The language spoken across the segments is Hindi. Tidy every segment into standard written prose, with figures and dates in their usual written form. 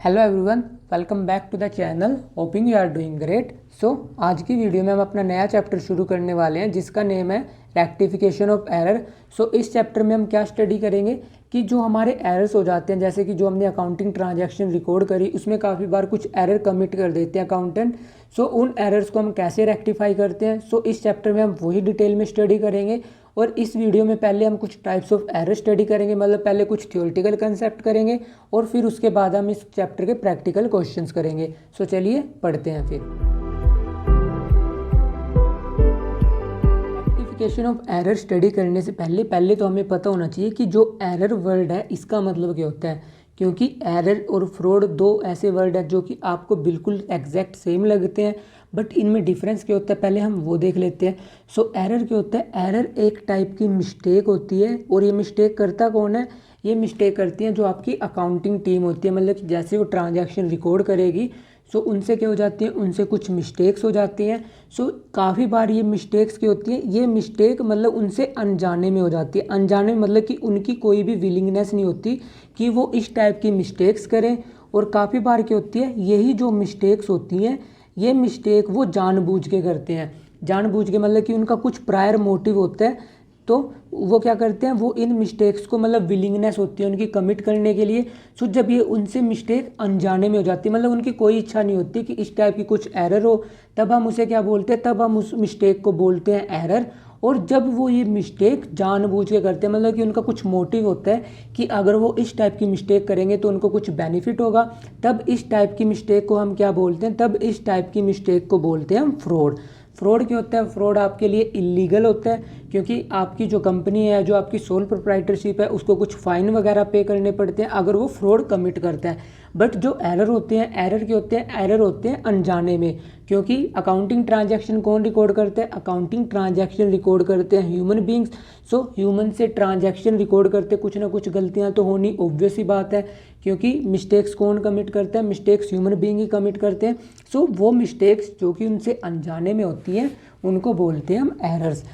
Hello everyone, welcome back to the channel. Hoping you are doing great. आज की वीडियो में हम अपना नया चैप्टर शुरू करने वाले हैं जिसका नेम है रेक्टिफिकेशन ऑफ एरर। इस चैप्टर में हम क्या स्टडी करेंगे कि जो हमारे एरर्स हो जाते हैं, जैसे कि जो हमने अकाउंटिंग ट्रांजैक्शन रिकॉर्ड करी उसमें काफ़ी बार कुछ एरर कमिट कर देते हैं अकाउंटेंट। उन एरर्स को हम कैसे रेक्टिफाई करते हैं, इस चैप्टर में हम वही डिटेल में स्टडी करेंगे। और इस वीडियो में पहले हम कुछ टाइप्स ऑफ एरर स्टडी करेंगे, मतलब पहले कुछ थियोरेटिकल कंसेप्ट करेंगे और फिर उसके बाद हम इस चैप्टर के प्रैक्टिकल क्वेश्चंस करेंगे। चलिए पढ़ते हैं फिर। रेक्टिफिकेशन ऑफ एरर स्टडी करने से पहले तो हमें पता होना चाहिए कि जो एरर वर्ड है इसका मतलब क्या होता है, क्योंकि एरर और फ्रॉड दो ऐसे वर्ड हैं जो कि आपको बिल्कुल एग्जैक्ट सेम लगते हैं, बट इनमें डिफरेंस क्या होता है पहले हम वो देख लेते हैं। एरर क्या होता है? एरर एक टाइप की मिस्टेक होती है और ये मिस्टेक करता कौन है? ये मिस्टेक करती है जो आपकी अकाउंटिंग टीम होती है, मतलब जैसे वो ट्रांजैक्शन रिकॉर्ड करेगी उनसे क्या हो जाती है, उनसे कुछ मिस्टेक्स हो जाती हैं। काफ़ी बार ये मिस्टेक्स क्या होती हैं, ये मिस्टेक मतलब उनसे अनजाने में हो जाती है। अनजाने में मतलब कि उनकी कोई भी विलिंगनेस नहीं होती कि वो इस टाइप की मिस्टेक्स करें। और काफ़ी बार क्या होती है, यही जो मिस्टेक्स होती हैं ये मिस्टेक वो जानबूझ के करते हैं। जानबूझ के मतलब कि उनका कुछ प्रायर मोटिव होता है, तो वो क्या करते हैं, वो इन मिस्टेक्स को मतलब विलिंगनेस होती है उनकी कमिट करने के लिए। जब ये उनसे मिस्टेक अनजाने में हो जाती है, मतलब उनकी कोई इच्छा नहीं होती कि इस टाइप की कुछ एरर हो, तब हम उसे क्या बोलते हैं, तब हम उस मिस्टेक को बोलते हैं एरर। और जब वो ये मिस्टेक जानबूझ के करते हैं, मतलब कि उनका कुछ मोटिव होता है कि अगर वो इस टाइप की मिस्टेक करेंगे तो उनको कुछ बेनिफिट होगा, तब इस टाइप की मिस्टेक को हम क्या बोलते हैं, तब इस टाइप की मिस्टेक को बोलते हैं हम फ्रॉड। फ्रॉड क्या होता है? फ्रॉड आपके लिए इलीगल होता है, क्योंकि आपकी जो कंपनी है, जो आपकी सोल प्रोप्राइटरशिप है, उसको कुछ फाइन वगैरह पे करने पड़ते हैं अगर वो फ्रॉड कमिट करता है। बट जो एरर होते हैं, एरर क्या होते हैं? एरर होते हैं अनजाने में, क्योंकि अकाउंटिंग ट्रांजैक्शन कौन रिकॉर्ड करते हैं? अकाउंटिंग ट्रांजैक्शन रिकॉर्ड करते हैं ह्यूमन बींग्स। ह्यूमन से ट्रांजैक्शन रिकॉर्ड करते कुछ ना कुछ गलतियां तो होनी ऑब्वियस ही बात है, क्योंकि मिस्टेक्स कौन कमिट करता है? मिस्टेक्स ह्यूमन बीइंग ही कमिट करते हैं। वो मिस्टेक्स जो कि उनसे अनजाने में होती हैं उनको बोलते हैं हम एरर्स।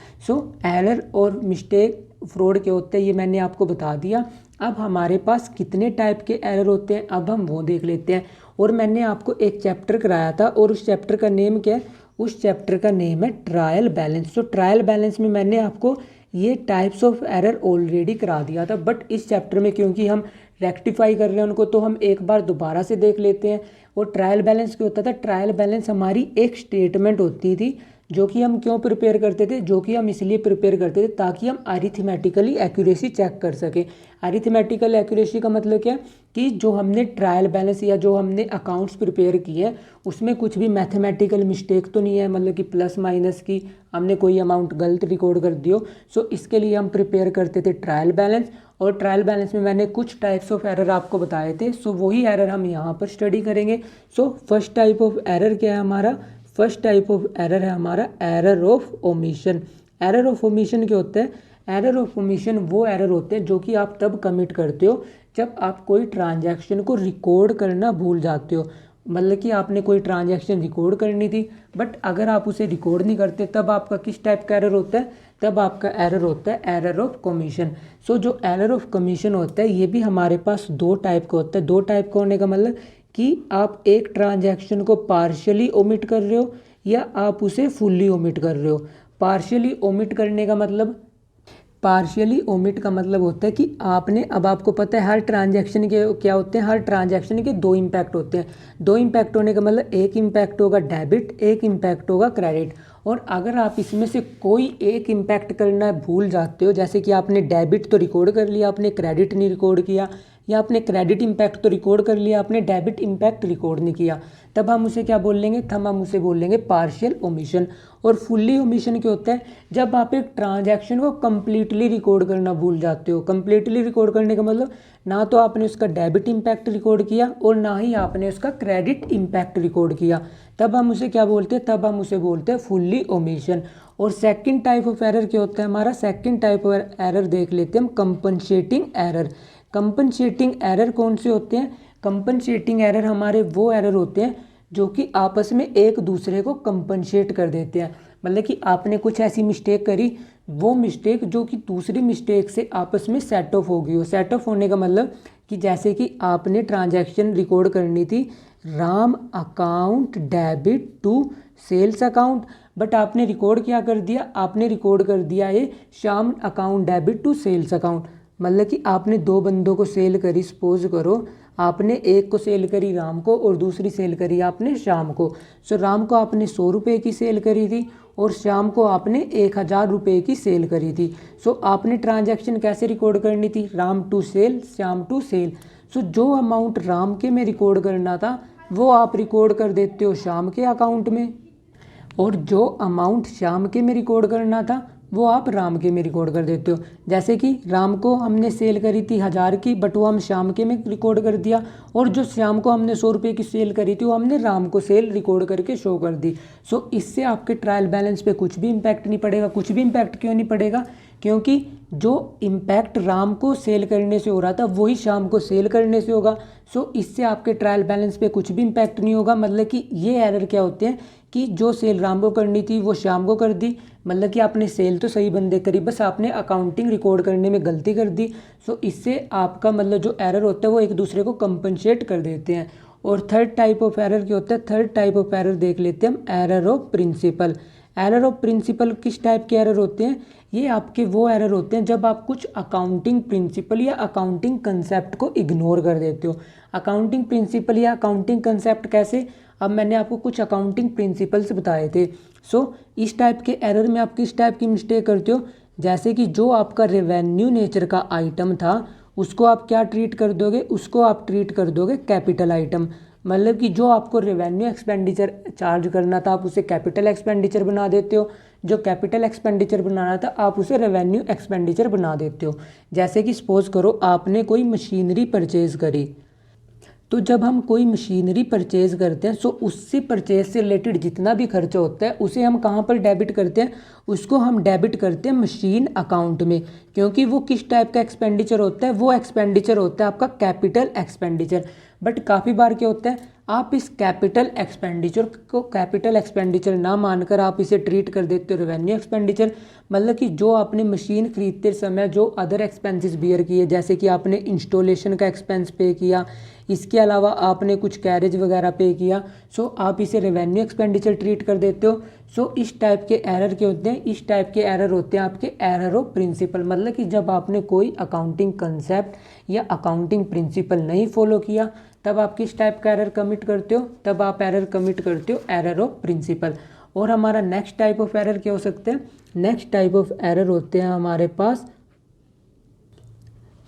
एरर और मिस्टेक फ्रॉड क्या होते हैं ये मैंने आपको बता दिया। अब हमारे पास कितने टाइप के एरर होते हैं अब हम वो देख लेते हैं। और मैंने आपको एक चैप्टर कराया था और उस चैप्टर का नेम क्या है? उस चैप्टर का नेम है ट्रायल बैलेंस। ट्रायल बैलेंस में मैंने आपको ये टाइप्स ऑफ एरर ऑलरेडी करा दिया था, बट इस चैप्टर में क्योंकि हम रेक्टिफाई कर रहे हैं उनको, तो हम एक बार दोबारा से देख लेते हैं। और ट्रायल बैलेंस क्या होता था? ट्रायल बैलेंस हमारी एक स्टेटमेंट होती थी जो कि हम क्यों प्रिपेयर करते थे, जो कि हम इसलिए प्रिपेयर करते थे ताकि हम अरिथमेटिकली एक्यूरेसी चेक कर सकें। अरिथमेटिकल एक्यूरेसी का मतलब क्या है कि जो हमने ट्रायल बैलेंस या जो हमने अकाउंट्स प्रिपेयर किए हैं उसमें कुछ भी मैथमेटिकल मिस्टेक तो नहीं है, मतलब कि प्लस माइनस की हमने कोई अमाउंट गलत रिकॉर्ड कर दियो। इसके लिए हम प्रिपेयर करते थे ट्रायल बैलेंस। और ट्रायल बैलेंस में मैंने कुछ टाइप्स ऑफ एरर आपको बताए थे, वही एरर हम यहाँ पर स्टडी करेंगे। फर्स्ट टाइप ऑफ एरर क्या है हमारा? फर्स्ट टाइप ऑफ एरर है हमारा error of omission. Error of omission क्या होता है? एरर ऑफ ओमिशन वो एरर होते हैं जो कि आप तब कमिट करते हो जब आप कोई ट्रांजैक्शन को रिकॉर्ड करना भूल जाते हो। मतलब कि आपने कोई ट्रांजैक्शन रिकॉर्ड करनी थी, बट अगर आप उसे रिकॉर्ड नहीं करते तब आपका किस टाइप का एरर होता है? तब आपका एरर होता है एरर ऑफ कमीशन। जो एरर ऑफ कमीशन होता है ये भी हमारे पास दो टाइप का होता है। दो टाइप का होने का मतलब कि आप एक ट्रांजैक्शन को पार्शियली ओमिट कर रहे हो या आप उसे फुल्ली ओमिट कर रहे हो। पार्शियली ओमिट करने का मतलब, पार्शियली ओमिट का मतलब होता है कि आपने, अब आपको पता है हर ट्रांजैक्शन के क्या होते हैं, हर ट्रांजैक्शन के दो इम्पैक्ट होते हैं। दो इम्पैक्ट होने का मतलब एक इम्पैक्ट होगा डेबिट, एक इम्पैक्ट होगा क्रेडिट। और अगर आप इसमें से कोई एक इम्पैक्ट करना भूल जाते हो, जैसे कि आपने डेबिट तो रिकॉर्ड कर लिया, आपने क्रेडिट नहीं रिकॉर्ड किया, या आपने क्रेडिट इम्पैक्ट तो रिकॉर्ड कर लिया, आपने डेबिट इम्पैक्ट रिकॉर्ड नहीं किया, तब हम उसे क्या बोलेंगे? तब हम उसे बोलेंगे पार्शियल ओमिशन। और फुल्ली ओमिशन क्या होता है? जब आप एक ट्रांजैक्शन को कंप्लीटली रिकॉर्ड करना भूल जाते हो। कंप्लीटली रिकॉर्ड करने का मतलब ना तो आपने उसका डेबिट इम्पैक्ट रिकॉर्ड किया और ना ही आपने उसका क्रेडिट इम्पैक्ट रिकॉर्ड किया, तब हम उसे क्या बोलते हैं? तब हम उसे बोलते हैं फुल्ली ओमिशन। और सेकंड टाइप ऑफ एरर क्या होता है हमारा? सेकंड टाइप ऑफ एरर देख लेते हैं हम, कंपनसेटिंग एरर। कंपनसेटिंग एरर कौन से होते हैं? कंपनसेटिंग एरर हमारे वो एरर होते हैं जो कि आपस में एक दूसरे को कंपनसेट कर देते हैं। मतलब कि आपने कुछ ऐसी मिस्टेक करी वो मिस्टेक जो कि दूसरी मिस्टेक से आपस में सेट ऑफ हो गई हो। सेट ऑफ होने का मतलब कि जैसे कि आपने ट्रांजैक्शन रिकॉर्ड करनी थी Ram account debit to sales account, but आपने रिकॉर्ड क्या कर दिया, आपने रिकॉर्ड कर दिया ये Shyam account debit to sales account. मतलब कि आपने दो बंदों को सेल करी, सपोज करो आपने एक को सेल करी राम को और दूसरी सेल करी आपने श्याम को। सो राम को आपने 100 रुपये की सेल करी थी और श्याम को आपने 1000 रुपये की सेल करी थी। सो आपने ट्रांजैक्शन कैसे रिकॉर्ड करनी थी, Ram to sale Shyam to sale. So जो अमाउंट राम के में रिकॉर्ड करना था वो आप रिकॉर्ड कर देते हो श्याम के अकाउंट में, और जो अमाउंट श्याम के में रिकॉर्ड करना था वो आप राम के में रिकॉर्ड कर देते हो। जैसे कि राम को हमने सेल करी थी 1000 की, बट वो हम श्याम के में रिकॉर्ड कर दिया, और जो श्याम को हमने 100 रुपये की सेल करी थी वो हमने राम को सेल रिकॉर्ड करके शो कर दी। सो इससे आपके ट्रायल बैलेंस पे कुछ भी इम्पैक्ट नहीं पड़ेगा। कुछ भी इम्पैक्ट क्यों नहीं पड़ेगा, क्योंकि जो इम्पैक्ट राम को सेल करने से हो रहा था वही श्याम को सेल करने से होगा। सो इससे आपके ट्रायल बैलेंस पे कुछ भी इम्पैक्ट नहीं होगा। मतलब कि ये एरर क्या होते हैं कि जो सेल राम को करनी थी वो श्याम को कर दी, मतलब कि आपने सेल तो सही बंदे करी, बस आपने अकाउंटिंग रिकॉर्ड करने में गलती कर दी। सो इससे आपका मतलब जो एरर होता है वो एक दूसरे को कंपनसेट कर देते हैं। और थर्ड टाइप ऑफ एरर क्या होता है, थर्ड टाइप ऑफ एरर देख लेते हैं हम, error of principle. Error of principle किस टाइप के एरर होते हैं, ये आपके वो एरर होते हैं जब आप कुछ अकाउंटिंग प्रिंसिपल या अकाउंटिंग कंसेप्ट को इग्नोर कर देते हो। अकाउंटिंग प्रिंसिपल या अकाउंटिंग कंसेप्ट कैसे, अब मैंने आपको कुछ अकाउंटिंग प्रिंसिपल्स बताए थे। सो इस टाइप के एरर में आप किस टाइप की मिस्टेक करते हो, जैसे कि जो आपका रेवेन्यू नेचर का आइटम था उसको आप क्या ट्रीट कर दोगे, उसको आप ट्रीट कर दोगे कैपिटल आइटम। मतलब कि जो आपको रेवेन्यू एक्सपेंडिचर चार्ज करना था आप उसे कैपिटल एक्सपेंडिचर बना देते हो, जो कैपिटल एक्सपेंडिचर बनाना था आप उसे रेवेन्यू एक्सपेंडिचर बना देते हो। जैसे कि सपोज करो आपने कोई मशीनरी परचेज करी, तो जब हम कोई मशीनरी परचेज करते हैं तो उससे परचेज से रिलेटेड जितना भी खर्चा होता है उसे हम कहाँ पर डेबिट करते हैं, उसको हम डेबिट करते हैं मशीन अकाउंट में, क्योंकि वो किस टाइप का एक्सपेंडिचर होता है, वो एक्सपेंडिचर होता है आपका कैपिटल एक्सपेंडिचर। बट काफ़ी बार क्या होता है आप इस कैपिटल एक्सपेंडिचर को कैपिटल एक्सपेंडिचर ना मानकर आप इसे ट्रीट कर देते हो रेवेन्यू एक्सपेंडिचर। मतलब कि जो आपने मशीन खरीदते समय जो अदर एक्सपेंसेस बियर किए, जैसे कि आपने इंस्टॉलेशन का एक्सपेंस पे किया, इसके अलावा आपने कुछ कैरेज वगैरह पे किया, सो आप इसे रेवेन्यू एक्सपेंडिचर ट्रीट कर देते हो। सो इस टाइप के एरर के होते हैं, इस टाइप के एरर होते हैं आपके एरर ऑफ प्रिंसिपल। मतलब कि जब आपने कोई अकाउंटिंग कंसेप्ट या अकाउंटिंग प्रिंसिपल नहीं फॉलो किया तब आप किस टाइप का एरर कमिट करते हो, तब आप एरर कमिट करते हो एरर ऑफ प्रिंसिपल। और हमारा नेक्स्ट टाइप ऑफ एरर क्या हो सकते हैं, नेक्स्ट टाइप ऑफ एरर होते हैं हमारे पास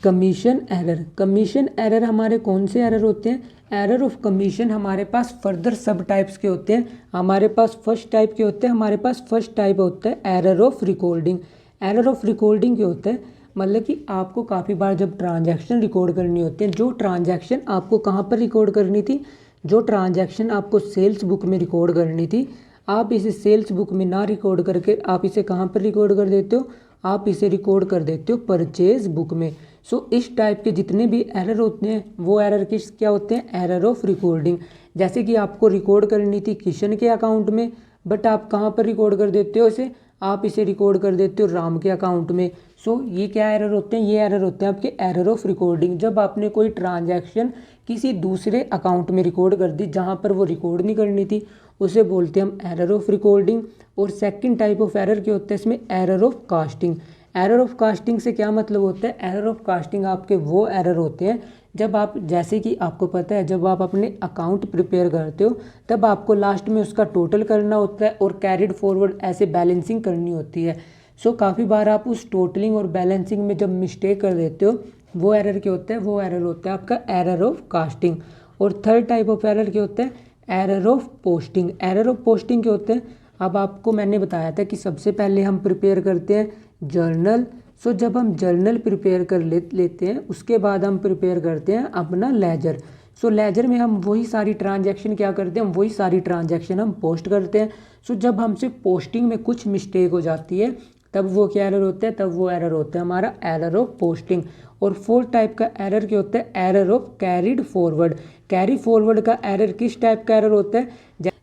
कमीशन एरर। कमीशन एरर हमारे कौन से एरर होते हैं, एरर ऑफ कमीशन हमारे पास फर्दर सब टाइप्स के होते हैं। हमारे पास फर्स्ट टाइप के होते हैं, हमारे पास फर्स्ट टाइप होता है error of recording. Error of recording क्या होता है, मतलब कि आपको काफ़ी बार जब ट्रांजैक्शन रिकॉर्ड करनी होती है, जो ट्रांजैक्शन आपको कहाँ पर रिकॉर्ड करनी थी, जो ट्रांजैक्शन आपको सेल्स बुक में रिकॉर्ड करनी थी, आप इसे सेल्स बुक में ना रिकॉर्ड करके आप इसे कहाँ पर रिकॉर्ड कर देते हो, आप इसे रिकॉर्ड कर देते हो परचेज बुक में। सो इस टाइप के जितने भी एरर होते हैं वो एरर किस क्या होते हैं, एरर ऑफ रिकॉर्डिंग। जैसे कि आपको रिकॉर्ड करनी थी किशन के अकाउंट में, बट आप कहाँ पर रिकॉर्ड कर देते हो इसे, आप इसे रिकॉर्ड कर देते हो राम के अकाउंट में। सो ये क्या एरर होते हैं, ये एरर होते हैं आपके एरर ऑफ रिकॉर्डिंग। जब आपने कोई ट्रांजैक्शन किसी दूसरे अकाउंट में रिकॉर्ड कर दी जहाँ पर वो रिकॉर्ड नहीं करनी थी, उसे बोलते हैं हम एरर ऑफ रिकॉर्डिंग। और सेकंड टाइप ऑफ एरर क्या होता है इसमें, error of casting. Error of casting से क्या मतलब होता है, एरर ऑफ कास्टिंग आपके वो एरर होते हैं जब आप, जैसे कि आपको पता है जब आप अपने अकाउंट प्रिपेयर करते हो तब आपको लास्ट में उसका टोटल करना होता है और कैरिड फॉरवर्ड ऐसे बैलेंसिंग करनी होती है। सो काफ़ी बार आप उस टोटलिंग और बैलेंसिंग में जब मिस्टेक कर देते हो वो एरर क्या होता है, वो एरर होता है आपका एरर ऑफ कास्टिंग। और थर्ड टाइप ऑफ एरर क्या होता है, error of posting. Error of posting क्या होते हैं, अब आपको मैंने बताया था कि सबसे पहले हम प्रिपेयर करते हैं जर्नल। सो जब हम जर्नल प्रिपेयर कर लेते हैं उसके बाद हम प्रिपेयर करते हैं अपना लेजर। सो लेजर में हम वही सारी ट्रांजैक्शन क्या करते हैं, वही सारी ट्रांजैक्शन हम पोस्ट करते हैं। सो जब हमसे पोस्टिंग में कुछ मिस्टेक हो जाती है तब वो क्या एरर होता है, तब वो एरर होता है हमारा एरर ऑफ पोस्टिंग। और फोर्थ टाइप का एरर क्या होता है, error of carried forward. Carry forward का एरर किस टाइप का एरर होता है,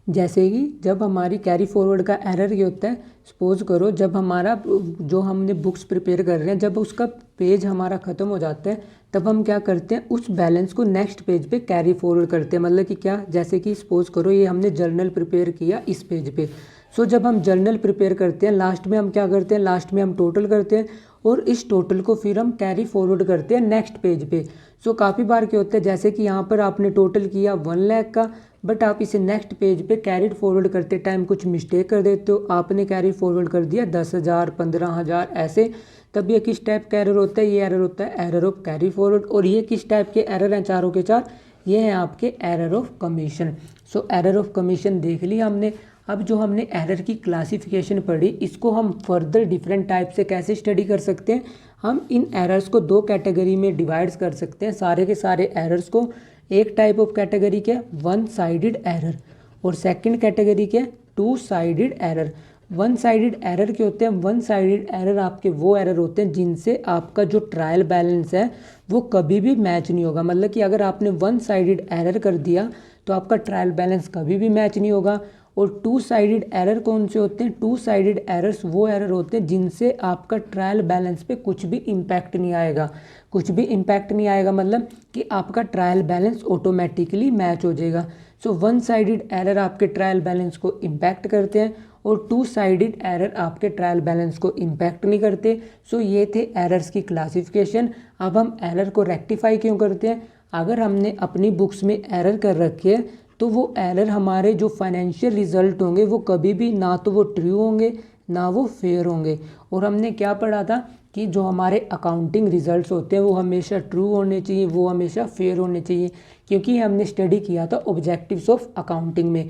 जैसे कि जब हमारी कैरी फॉरवर्ड का एरर ये होता है, सपोज करो जब हमारा जो हमने बुक्स प्रिपेयर कर रहे हैं, जब उसका पेज हमारा ख़त्म हो जाता है, तब हम क्या करते हैं, उस बैलेंस को नेक्स्ट पेज पे कैरी फॉरवर्ड करते हैं। मतलब कि क्या, जैसे कि सपोज करो ये हमने जर्नल प्रिपेयर किया इस पेज पे। सो जब हम जर्नल प्रिपेयर करते हैं, लास्ट में हम क्या करते हैं, लास्ट में हम टोटल करते हैं और इस टोटल को फिर हम कैरी फॉरवर्ड करते हैं नेक्स्ट पेज पे। सो काफ़ी बार क्या होता है, जैसे कि यहाँ पर आपने टोटल किया 1 लाख का, बट आप इसे नेक्स्ट पेज पे कैरिड फॉरवर्ड करते टाइम कुछ मिस्टेक कर देते हो, आपने कैरी फॉरवर्ड कर दिया 10,000, 15,000 ऐसे। तब ये किस टाइप का एरर होता है, ये एरर होता है एरर ऑफ कैरी फॉरवर्ड। और ये किस टाइप के एरर हैं चारों के चार, ये हैं आपके error of commission. So error of commission देख लिया हमने। अब जो हमने एरर की क्लासिफिकेशन पढ़ी, इसको हम फर्दर डिफरेंट टाइप से कैसे स्टडी कर सकते हैं। हम इन एरर्स को 2 कैटेगरी में डिवाइड कर सकते हैं, सारे के सारे एरर्स को। एक टाइप ऑफ कैटेगरी के 1 साइडेड एरर और सेकंड कैटेगरी के 2 साइडेड एरर। 1 साइडेड एरर के होते हैं, 1 साइडेड एरर आपके वो एरर होते हैं जिनसे आपका जो ट्रायल बैलेंस है वो कभी भी मैच नहीं होगा। मतलब कि अगर आपने 1 साइडेड एरर कर दिया तो आपका ट्रायल बैलेंस कभी भी मैच नहीं होगा। और 2 साइडेड एरर कौन से होते हैं, 2 साइडेड एरर्स वो एरर होते हैं जिनसे आपका ट्रायल बैलेंस पे कुछ भी इम्पैक्ट नहीं आएगा। कुछ भी इम्पैक्ट नहीं आएगा मतलब कि आपका ट्रायल बैलेंस ऑटोमेटिकली मैच हो जाएगा। सो 1 साइडेड एरर आपके ट्रायल बैलेंस को इम्पैक्ट करते हैं और 2 साइडेड एरर आपके ट्रायल बैलेंस को इम्पैक्ट नहीं करते। सो ये थे एरर्स की क्लासिफिकेशन। अब हम एरर को रेक्टिफाई क्यों करते हैं, अगर हमने अपनी बुक्स में एरर कर रखे है तो वो एरर हमारे जो फाइनेंशियल रिजल्ट होंगे वो कभी भी ना तो वो ट्रू होंगे ना वो फेयर होंगे। और हमने क्या पढ़ा था कि जो हमारे अकाउंटिंग रिजल्ट्स होते हैं वो हमेशा ट्रू होने चाहिए, वो हमेशा फेयर होने चाहिए, क्योंकि हमने स्टडी किया था ऑब्जेक्टिव्स ऑफ अकाउंटिंग में।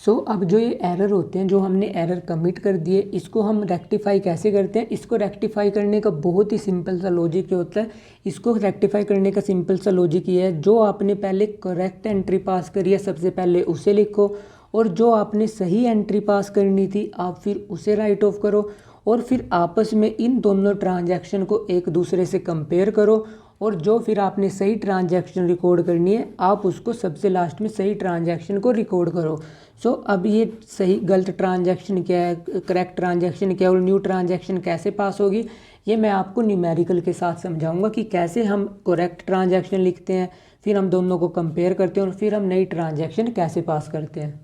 सो अब जो ये एरर होते हैं, जो हमने एरर कमिट कर दिए, इसको हम रेक्टिफाई कैसे करते हैं। इसको रेक्टिफाई करने का बहुत ही सिंपल सा लॉजिक होता है। इसको रेक्टिफाई करने का सिंपल सा लॉजिक ये है, जो आपने पहले करेक्ट एंट्री पास करी है सबसे पहले उसे लिखो, और जो आपने सही एंट्री पास करनी थी आप फिर उसे राइट ऑफ करो, और फिर आपस में इन दोनों ट्रांजैक्शन को एक दूसरे से कंपेयर करो, और जो फिर आपने सही ट्रांजैक्शन रिकॉर्ड करनी है आप उसको सबसे लास्ट में सही ट्रांजैक्शन को रिकॉर्ड करो। सो अब ये सही गलत ट्रांजैक्शन क्या है, करेक्ट ट्रांजैक्शन क्या है और न्यू ट्रांजैक्शन कैसे पास होगी, ये मैं आपको न्यूमेरिकल के साथ समझाऊंगा कि कैसे हम करेक्ट ट्रांजैक्शन लिखते हैं, फिर हम दोनों को कंपेयर करते हैं और फिर हम नई ट्रांजैक्शन कैसे पास करते हैं।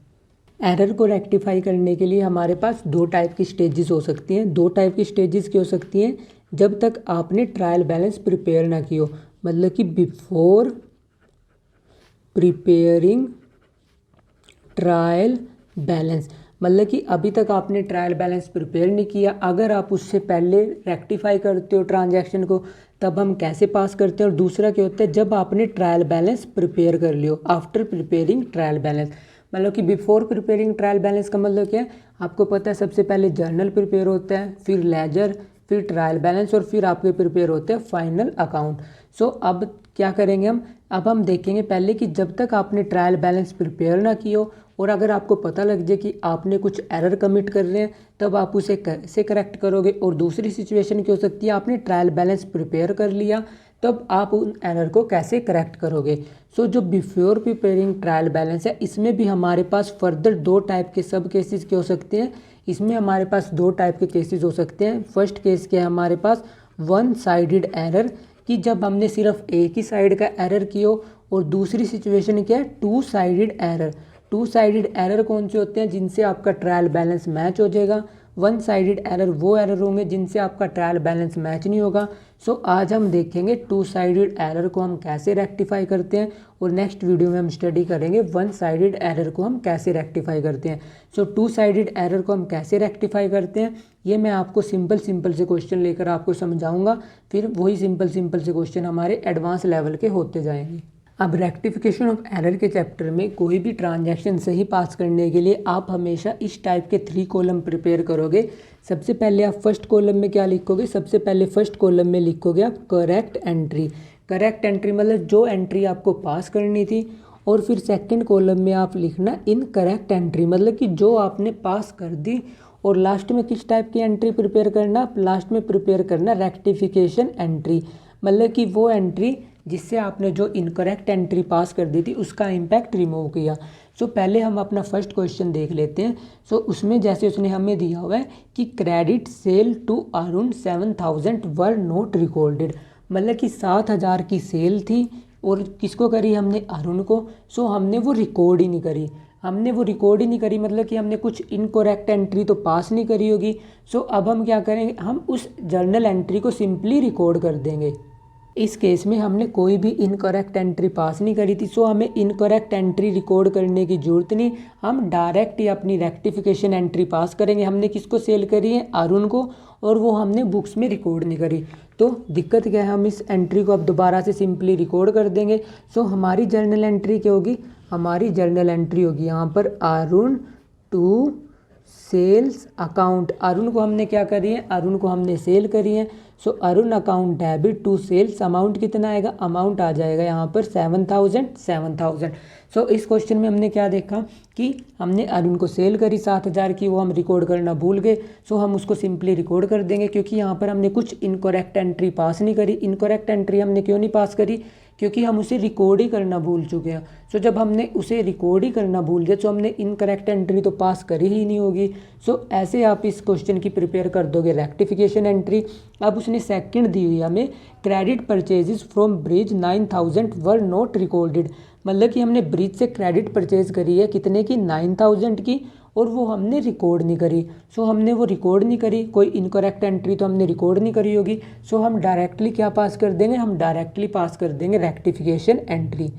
एरर को रेक्टिफाई करने के लिए हमारे पास 2 टाइप की स्टेजेस हो सकती हैं। 2 टाइप की स्टेजेस की हो सकती हैं जब तक आपने ट्रायल बैलेंस प्रिपेयर ना की हो, मतलब कि बिफोर प्रिपेयरिंग ट्रायल बैलेंस, मतलब कि अभी तक आपने ट्रायल बैलेंस प्रिपेयर नहीं किया। अगर आप उससे पहले रेक्टिफाई करते हो ट्रांजैक्शन को तब हम कैसे पास करते हैं। और दूसरा क्या होता है, जब आपने ट्रायल बैलेंस प्रिपेयर कर लियो, आफ्टर प्रिपेयरिंग ट्रायल बैलेंस। मतलब कि बिफोर प्रिपेयरिंग ट्रायल बैलेंस का मतलब क्या है, आपको पता है सबसे पहले जर्नल प्रिपेयर होता है, फिर लेजर, फिर ट्रायल बैलेंस और फिर आपके प्रिपेयर होते हैं फाइनल अकाउंट। सो अब क्या करेंगे हम, अब हम देखेंगे पहले कि जब तक आपने ट्रायल बैलेंस प्रिपेयर ना की हो और अगर आपको पता लग जाए कि आपने कुछ एरर कमिट कर रहे हैं तब आप उसे कैसे करेक्ट करोगे। और दूसरी सिचुएशन क्या हो सकती है, आपने ट्रायल बैलेंस प्रिपेयर कर लिया तब आप उन एरर को कैसे करेक्ट करोगे। सो जो बिफोर प्रिपेयरिंग ट्रायल बैलेंस है इसमें भी हमारे पास फर्दर 2 टाइप के सब केसेस के हो सकते हैं। इसमें हमारे पास 2 टाइप के केसेस हो सकते हैं। फर्स्ट केस क्या है हमारे पास, 1 साइडेड एरर, कि जब हमने सिर्फ एक ही साइड का एरर किया। और दूसरी सिचुएशन क्या है, 2 साइडेड एरर। 2 साइडेड एरर कौन से होते हैं, जिनसे आपका ट्रायल बैलेंस मैच हो जाएगा। 1 साइडेड एरर वो एरर होंगे जिनसे आपका ट्रायल बैलेंस मैच नहीं होगा। सो आज हम देखेंगे 2 साइडेड एरर को हम कैसे रेक्टिफाई करते हैं और नेक्स्ट वीडियो में हम स्टडी करेंगे 1 साइडेड एरर को हम कैसे रेक्टिफाई करते हैं। सो 2 साइडेड एरर को हम कैसे रेक्टिफाई करते हैं ये मैं आपको सिंपल से क्वेश्चन लेकर आपको समझाऊंगा, फिर वही सिंपल से क्वेश्चन हमारे एडवांस लेवल के होते जाएंगे। अब रेक्टिफिकेशन ऑफ एरर के चैप्टर में कोई भी ट्रांजैक्शन सही पास करने के लिए आप हमेशा इस टाइप के 3 कॉलम प्रिपेयर करोगे। सबसे पहले आप फर्स्ट कॉलम में क्या लिखोगे, सबसे पहले फर्स्ट कॉलम में लिखोगे आप करेक्ट एंट्री। करेक्ट एंट्री मतलब जो एंट्री आपको पास करनी थी। और फिर सेकंड कॉलम में आप लिखना इनकरेक्ट एंट्री, मतलब कि जो आपने पास कर दी। और लास्ट में किस टाइप की एंट्री प्रिपेयर करना, लास्ट में प्रिपेयर करना रेक्टिफिकेशन एंट्री, मतलब कि वो एंट्री जिससे आपने जो इनकरेक्ट एंट्री पास कर दी थी उसका इम्पैक्ट रिमूव किया। सो पहले हम अपना फर्स्ट क्वेश्चन देख लेते हैं। सो उसमें जैसे उसने हमें दिया हुआ है कि credit sale to Arun 7,000 were not recorded, मतलब कि 7,000 की सेल थी और किसको करी हमने, अरुण को। सो हमने वो रिकॉर्ड ही नहीं करी, मतलब कि हमने कुछ इनकरेक्ट एंट्री तो पास नहीं करी होगी। सो अब हम क्या करेंगे, हम उस जर्नल एंट्री को सिंपली रिकॉर्ड कर देंगे। इस केस में हमने कोई भी इनकरेक्ट एंट्री पास नहीं करी थी, सो हमें इनकरेक्ट एंट्री रिकॉर्ड करने की ज़रूरत नहीं, हम डायरेक्ट ही अपनी रेक्टिफिकेशन एंट्री पास करेंगे। हमने किसको सेल करी है, अरुण को, और वो हमने बुक्स में रिकॉर्ड नहीं करी। तो दिक्कत क्या है, हम इस एंट्री को अब दोबारा से सिंपली रिकॉर्ड कर देंगे। सो हमारी जर्नल एंट्री क्या होगी, हमारी जर्नल एंट्री होगी यहाँ पर Arun to sales account. Arun को हमने क्या करी है, अरुण को हमने सेल करी है। So Arun account debit to sales, amount कितना आएगा, अमाउंट आ जाएगा यहाँ पर 7,000। सो इस क्वेश्चन में हमने क्या देखा कि हमने अरुण को सेल करी 7,000 की, वो हम रिकॉर्ड करना भूल गए। सो हम उसको सिंपली रिकॉर्ड कर देंगे, क्योंकि यहाँ पर हमने कुछ इनकरेक्ट एंट्री पास नहीं करी। इनकरेक्ट एंट्री हमने क्यों नहीं पास करी, क्योंकि हम उसे रिकॉर्ड ही करना भूल चुके हैं। सो जब हमने उसे रिकॉर्ड ही करना भूल गए तो हमने इनकरेक्ट एंट्री तो पास करी ही नहीं होगी। सो ऐसे आप इस क्वेश्चन की प्रिपेयर कर दोगे रेक्टिफिकेशन एंट्री। अब उसने सेकंड दी हुई हमें, credit purchases from bridge 9,000 were not recorded, मतलब कि हमने ब्रिज से क्रेडिट परचेज करी है कितने की, 9,000 की, और वो हमने रिकॉर्ड नहीं करी। सो हमने वो रिकॉर्ड नहीं करी, कोई इनकरेक्ट एंट्री तो हमने रिकॉर्ड नहीं करी होगी। सो हम डायरेक्टली क्या पास कर देंगे, हम डायरेक्टली पास कर देंगे रेक्टिफिकेशन एंट्री।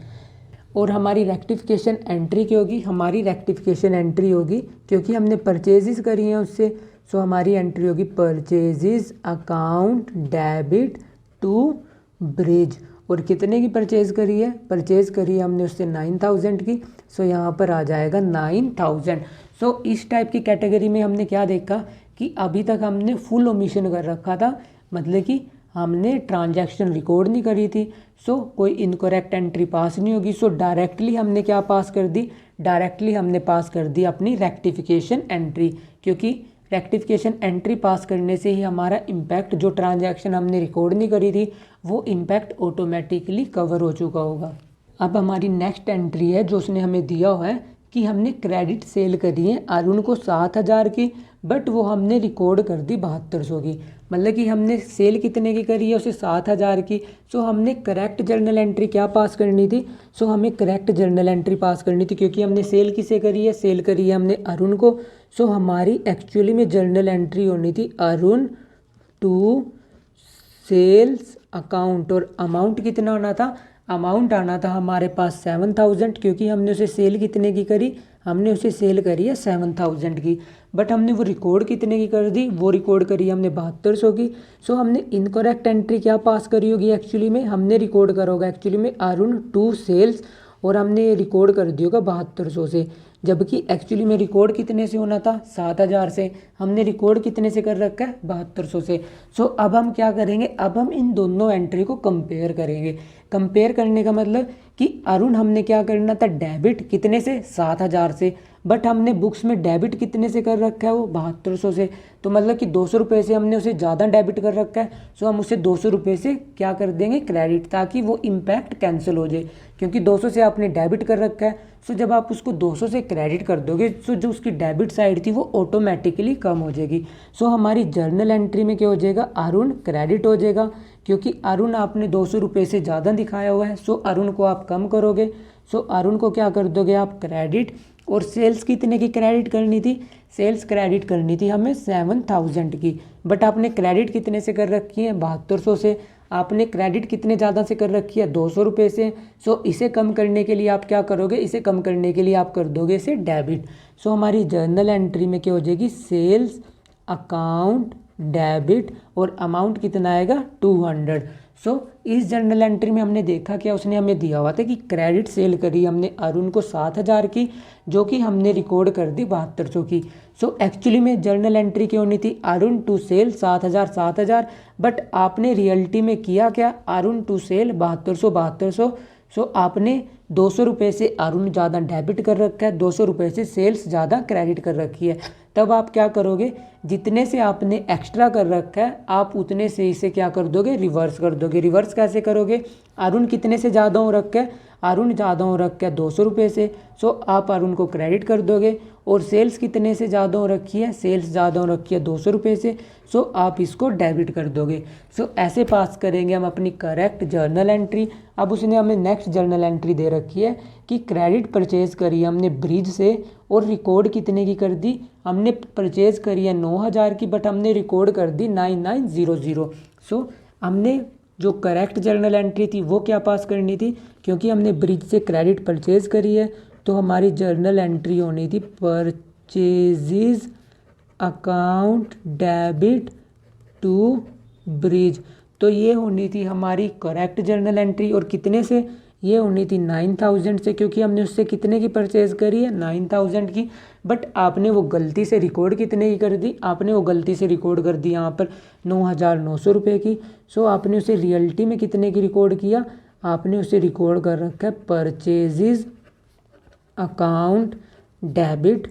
और हमारी रेक्टिफिकेशन एंट्री क्या होगी, हमारी रेक्टिफिकेशन एंट्री होगी क्योंकि हमने परचेजेस करी हैं उससे। सो हमारी एंट्री होगी purchases account debit to Brij. और कितने की परचेज करी है, परचेज करी है हमने उससे 9,000 की। सो यहाँ पर आ जाएगा 9,000। सो इस टाइप की कैटेगरी में हमने क्या देखा कि अभी तक हमने फुल ओमिशन कर रखा था, मतलब कि हमने ट्रांजैक्शन रिकॉर्ड नहीं करी थी। सो कोई इनकरेक्ट एंट्री पास नहीं होगी। सो डायरेक्टली हमने क्या पास कर दी, डायरेक्टली हमने पास कर दी अपनी रेक्टिफिकेशन एंट्री, क्योंकि रेक्टिफिकेशन एंट्री पास करने से ही हमारा इम्पैक्ट, जो ट्रांजैक्शन हमने रिकॉर्ड नहीं करी थी वो इम्पैक्ट ऑटोमेटिकली कवर हो चुका होगा। अब हमारी नेक्स्ट एंट्री है जो उसने हमें दिया हुआ है कि हमने क्रेडिट सेल करी है अरुण को 7,000 की, बट वो हमने रिकॉर्ड कर दी 7,200 की, मतलब कि हमने सेल कितने की करी है, उसे 7,000 की। सो हमने करेक्ट जर्नल एंट्री क्या पास करनी थी, सो हमें करेक्ट जर्नल एंट्री पास करनी थी, क्योंकि हमने सेल किसे करी है, सेल करी है हमने अरुण को। सो हमारी एक्चुअली में जर्नल एंट्री होनी थी अरुण टू सेल्स अकाउंट, और अमाउंट कितना आना था, अमाउंट आना था हमारे पास 7,000, क्योंकि हमने उसे सेल कितने की करी, हमने उसे सेल करी है 7,000 की, बट हमने वो रिकॉर्ड कितने की कर दी, वो रिकॉर्ड करी हमने 7,200 की। सो हमने इनकरेक्ट एंट्री क्या पास करी होगी, एक्चुअली में हमने रिकॉर्ड करा होगा एक्चुअली में अरुण टू सेल्स, और हमने रिकॉर्ड कर दिया होगा 7,200 से, जबकि एक्चुअली में रिकॉर्ड कितने से होना था, 7,000 से। हमने रिकॉर्ड कितने से कर रखा है, 7,200 से। सो अब हम क्या करेंगे, अब हम इन दोनों एंट्री को कंपेयर करेंगे। कंपेयर करने का मतलब कि अरुण हमने क्या करना था, डेबिट कितने से, 7,000 से, बट हमने बुक्स में डेबिट कितने से कर रखा है, वो 7,200 से। तो मतलब कि 200 रुपये से हमने उसे ज़्यादा डेबिट कर रखा है। सो हम उसे 200 रुपये से क्या कर देंगे, क्रेडिट, ताकि वो इम्पैक्ट कैंसिल हो जाए, क्योंकि 200 से आपने डेबिट कर रखा है। सो जब आप उसको 200 से क्रेडिट कर दोगे, सो जो उसकी डेबिट साइड थी वो ऑटोमेटिकली कम हो जाएगी। सो हमारी जर्नल एंट्री में क्या हो जाएगा, अरुण क्रेडिट हो जाएगा, क्योंकि अरुण आपने 200 रुपये से ज़्यादा दिखाया हुआ है। सो अरुण को आप कम करोगे, सो अरुण को क्या कर दोगे आप, क्रेडिट। और सेल्स कितने की क्रेडिट करनी थी, सेल्स क्रेडिट करनी थी हमें 7,000 की, बट आपने क्रेडिट कितने से कर रखी है, 7,200 से। आपने क्रेडिट कितने ज़्यादा से कर रखी है, 200 रुपये से। सो इसे कम करने के लिए आप क्या करोगे, इसे कम करने के लिए आप कर दोगे इसे डेबिट। सो हमारी जर्नल एंट्री में क्या हो जाएगी, सेल्स अकाउंट डेबिट, और अमाउंट कितना आएगा, 200। सो इस जर्नल एंट्री में हमने देखा क्या, उसने हमें दिया हुआ था कि क्रेडिट सेल करी हमने अरुण को 7,000 की, जो कि हमने रिकॉर्ड कर दी 7,200 की। सो एक्चुअली में जर्नल एंट्री क्या होनी थी, अरुण टू सेल 7,000, बट आपने रियलिटी में किया क्या, अरुण टू सेल 7,200। सो आपने 200 रुपये से अरुण ज़्यादा डेबिट कर रखा है, 200 रुपये से सेल्स ज़्यादा क्रेडिट कर रखी है। तब आप क्या करोगे, जितने से आपने एक्स्ट्रा कर रखा है आप उतने से इसे क्या कर दोगे, रिवर्स कर दोगे। रिवर्स कैसे करोगे, अरुण कितने से ज़्यादा हो रखा है, अरुण ज़्यादा हो रखा है 200 रुपये से, सो आप अरुण को क्रेडिट कर दोगे। और सेल्स कितने से ज़्यादा हो रखी है, सेल्स ज़्यादा हो रखी है 200 रुपये से, सो आप इसको डेबिट कर दोगे। सो ऐसे पास करेंगे हम अपनी करेक्ट जर्नल एंट्री। अब उसने हमें नेक्स्ट जर्नल एंट्री दे रखी है कि क्रेडिट परचेज करी हमने ब्रिज से और रिकॉर्ड कितने की कर दी, हमने परचेज करी है 9000 की, बट हमने रिकॉर्ड कर दी 9900। सो हमने जो करेक्ट जर्नल एंट्री थी वो क्या पास करनी थी, क्योंकि हमने ब्रिज से क्रेडिट परचेज करी है तो हमारी जर्नल एंट्री होनी थी परचेजिज अकाउंट डेबिट टू ब्रिज। तो ये होनी थी हमारी करेक्ट जर्नल एंट्री। और कितने से, ये होनी थी 9000 से, क्योंकि हमने उससे कितने की परचेज करी है 9000 की। बट आपने वो गलती से रिकॉर्ड कितने की कर दी, आपने वो गलती से रिकॉर्ड कर दी यहाँ पर 9900 रुपये की। सो आपने उसे रियलिटी में कितने की रिकॉर्ड किया, आपने उसे रिकॉर्ड कर रखा है परचेजिज अकाउंट डेबिट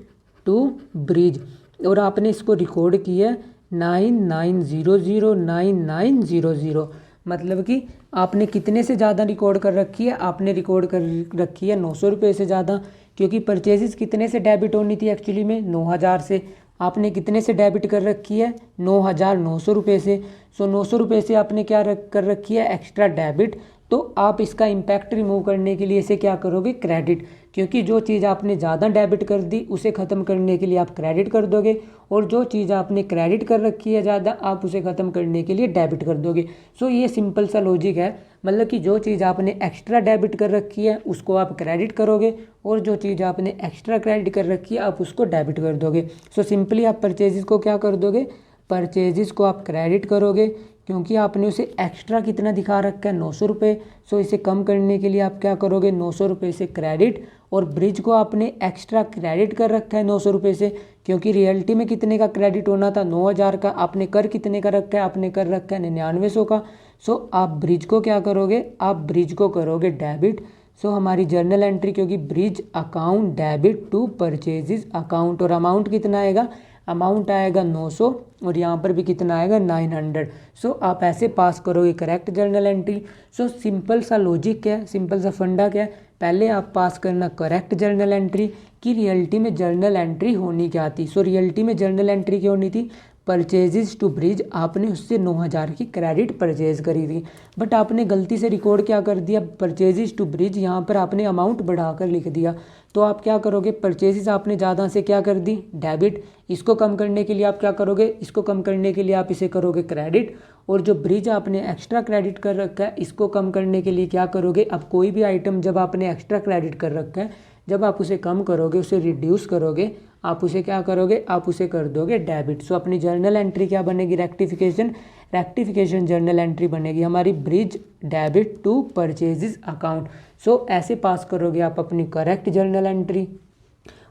टू ब्रिज। और आपने इसको रिकॉर्ड किया 9900। मतलब कि आपने कितने से ज़्यादा रिकॉर्ड कर रखी है, आपने रिकॉर्ड कर रखी है 900 रुपये से ज़्यादा, क्योंकि परचेजेस कितने से डेबिट होनी थी एक्चुअली में 9000 से। आपने कितने से डेबिट कर रखी है 9900 रुपये से। सो 900 रुपये से आपने क्या कर रखी है एक्स्ट्रा डेबिट। तो आप इसका इम्पैक्ट रिमूव करने के लिए इसे क्या करोगे क्रेडिट, क्योंकि जो चीज़ आपने ज़्यादा डेबिट कर दी उसे ख़त्म करने के लिए आप क्रेडिट कर दोगे, और जो चीज़ आपने क्रेडिट कर रखी है ज़्यादा आप उसे ख़त्म करने के लिए डेबिट कर दोगे। सो ये सिंपल सा लॉजिक है, मतलब कि जो चीज़ आपने एक्स्ट्रा डेबिट कर रखी है उसको आप क्रेडिट करोगे, और जो चीज़ आपने एक्स्ट्रा क्रेडिट कर रखी है आप उसको डेबिट कर दोगे। सो सिंपली आप परचेजेस को क्या कर दोगे, परचेजेस को आप क्रेडिट करोगे, क्योंकि आपने उसे एक्स्ट्रा कितना दिखा रखा है 900 रुपये। सो इसे कम करने के लिए आप क्या करोगे 900 रुपये से क्रेडिट, और ब्रिज को आपने एक्स्ट्रा क्रेडिट कर रखा है 900 रुपये से, क्योंकि रियलिटी में कितने का क्रेडिट होना था 9000 का, आपने कर कितने का रखा है, आपने कर रखा है 9900 का। सो आप ब्रिज को क्या करोगे, आप ब्रिज को करोगे डेबिट। सो हमारी जर्नल एंट्री, क्योंकि Brij account debit to purchases account, और अमाउंट कितना आएगा, अमाउंट आएगा 900, और यहाँ पर भी कितना आएगा 900। सो आप ऐसे पास करोगे correct journal entry. So simple सा लॉजिक क्या है, सिंपल सा फंडा क्या है, पहले आप पास करना करेक्ट जर्नल एंट्री कि रियलिटी में जर्नल एंट्री होनी क्या थी। सो रियलिटी में जर्नल एंट्री क्या होनी थी, परचेजेस टू ब्रिज, आपने उससे 9000 की क्रेडिट परचेज करी थी, बट आपने गलती से रिकॉर्ड क्या कर दिया परचेजेस टू ब्रिज, यहाँ पर आपने अमाउंट बढ़ाकर लिख दिया। तो आप क्या करोगे, परचेजेस आपने ज़्यादा से क्या कर दी डेबिट, इसको कम करने के लिए आप क्या करोगे, इसको कम करने के लिए आप इसे करोगे क्रेडिट, और जो ब्रिज आपने एक्स्ट्रा क्रेडिट कर रखा है इसको कम करने के लिए क्या करोगे, अब कोई भी आइटम जब आपने एक्स्ट्रा क्रेडिट कर रखा है, जब आप उसे कम करोगे, उसे रिड्यूस करोगे, आप उसे क्या करोगे, आप उसे कर दोगे डेबिट। सो अपनी जर्नल एंट्री क्या बनेगी, रेक्टिफिकेशन जर्नल एंट्री बनेगी हमारी Brij debit to purchases account. So ऐसे पास करोगे आप अपनी करेक्ट जर्नल एंट्री।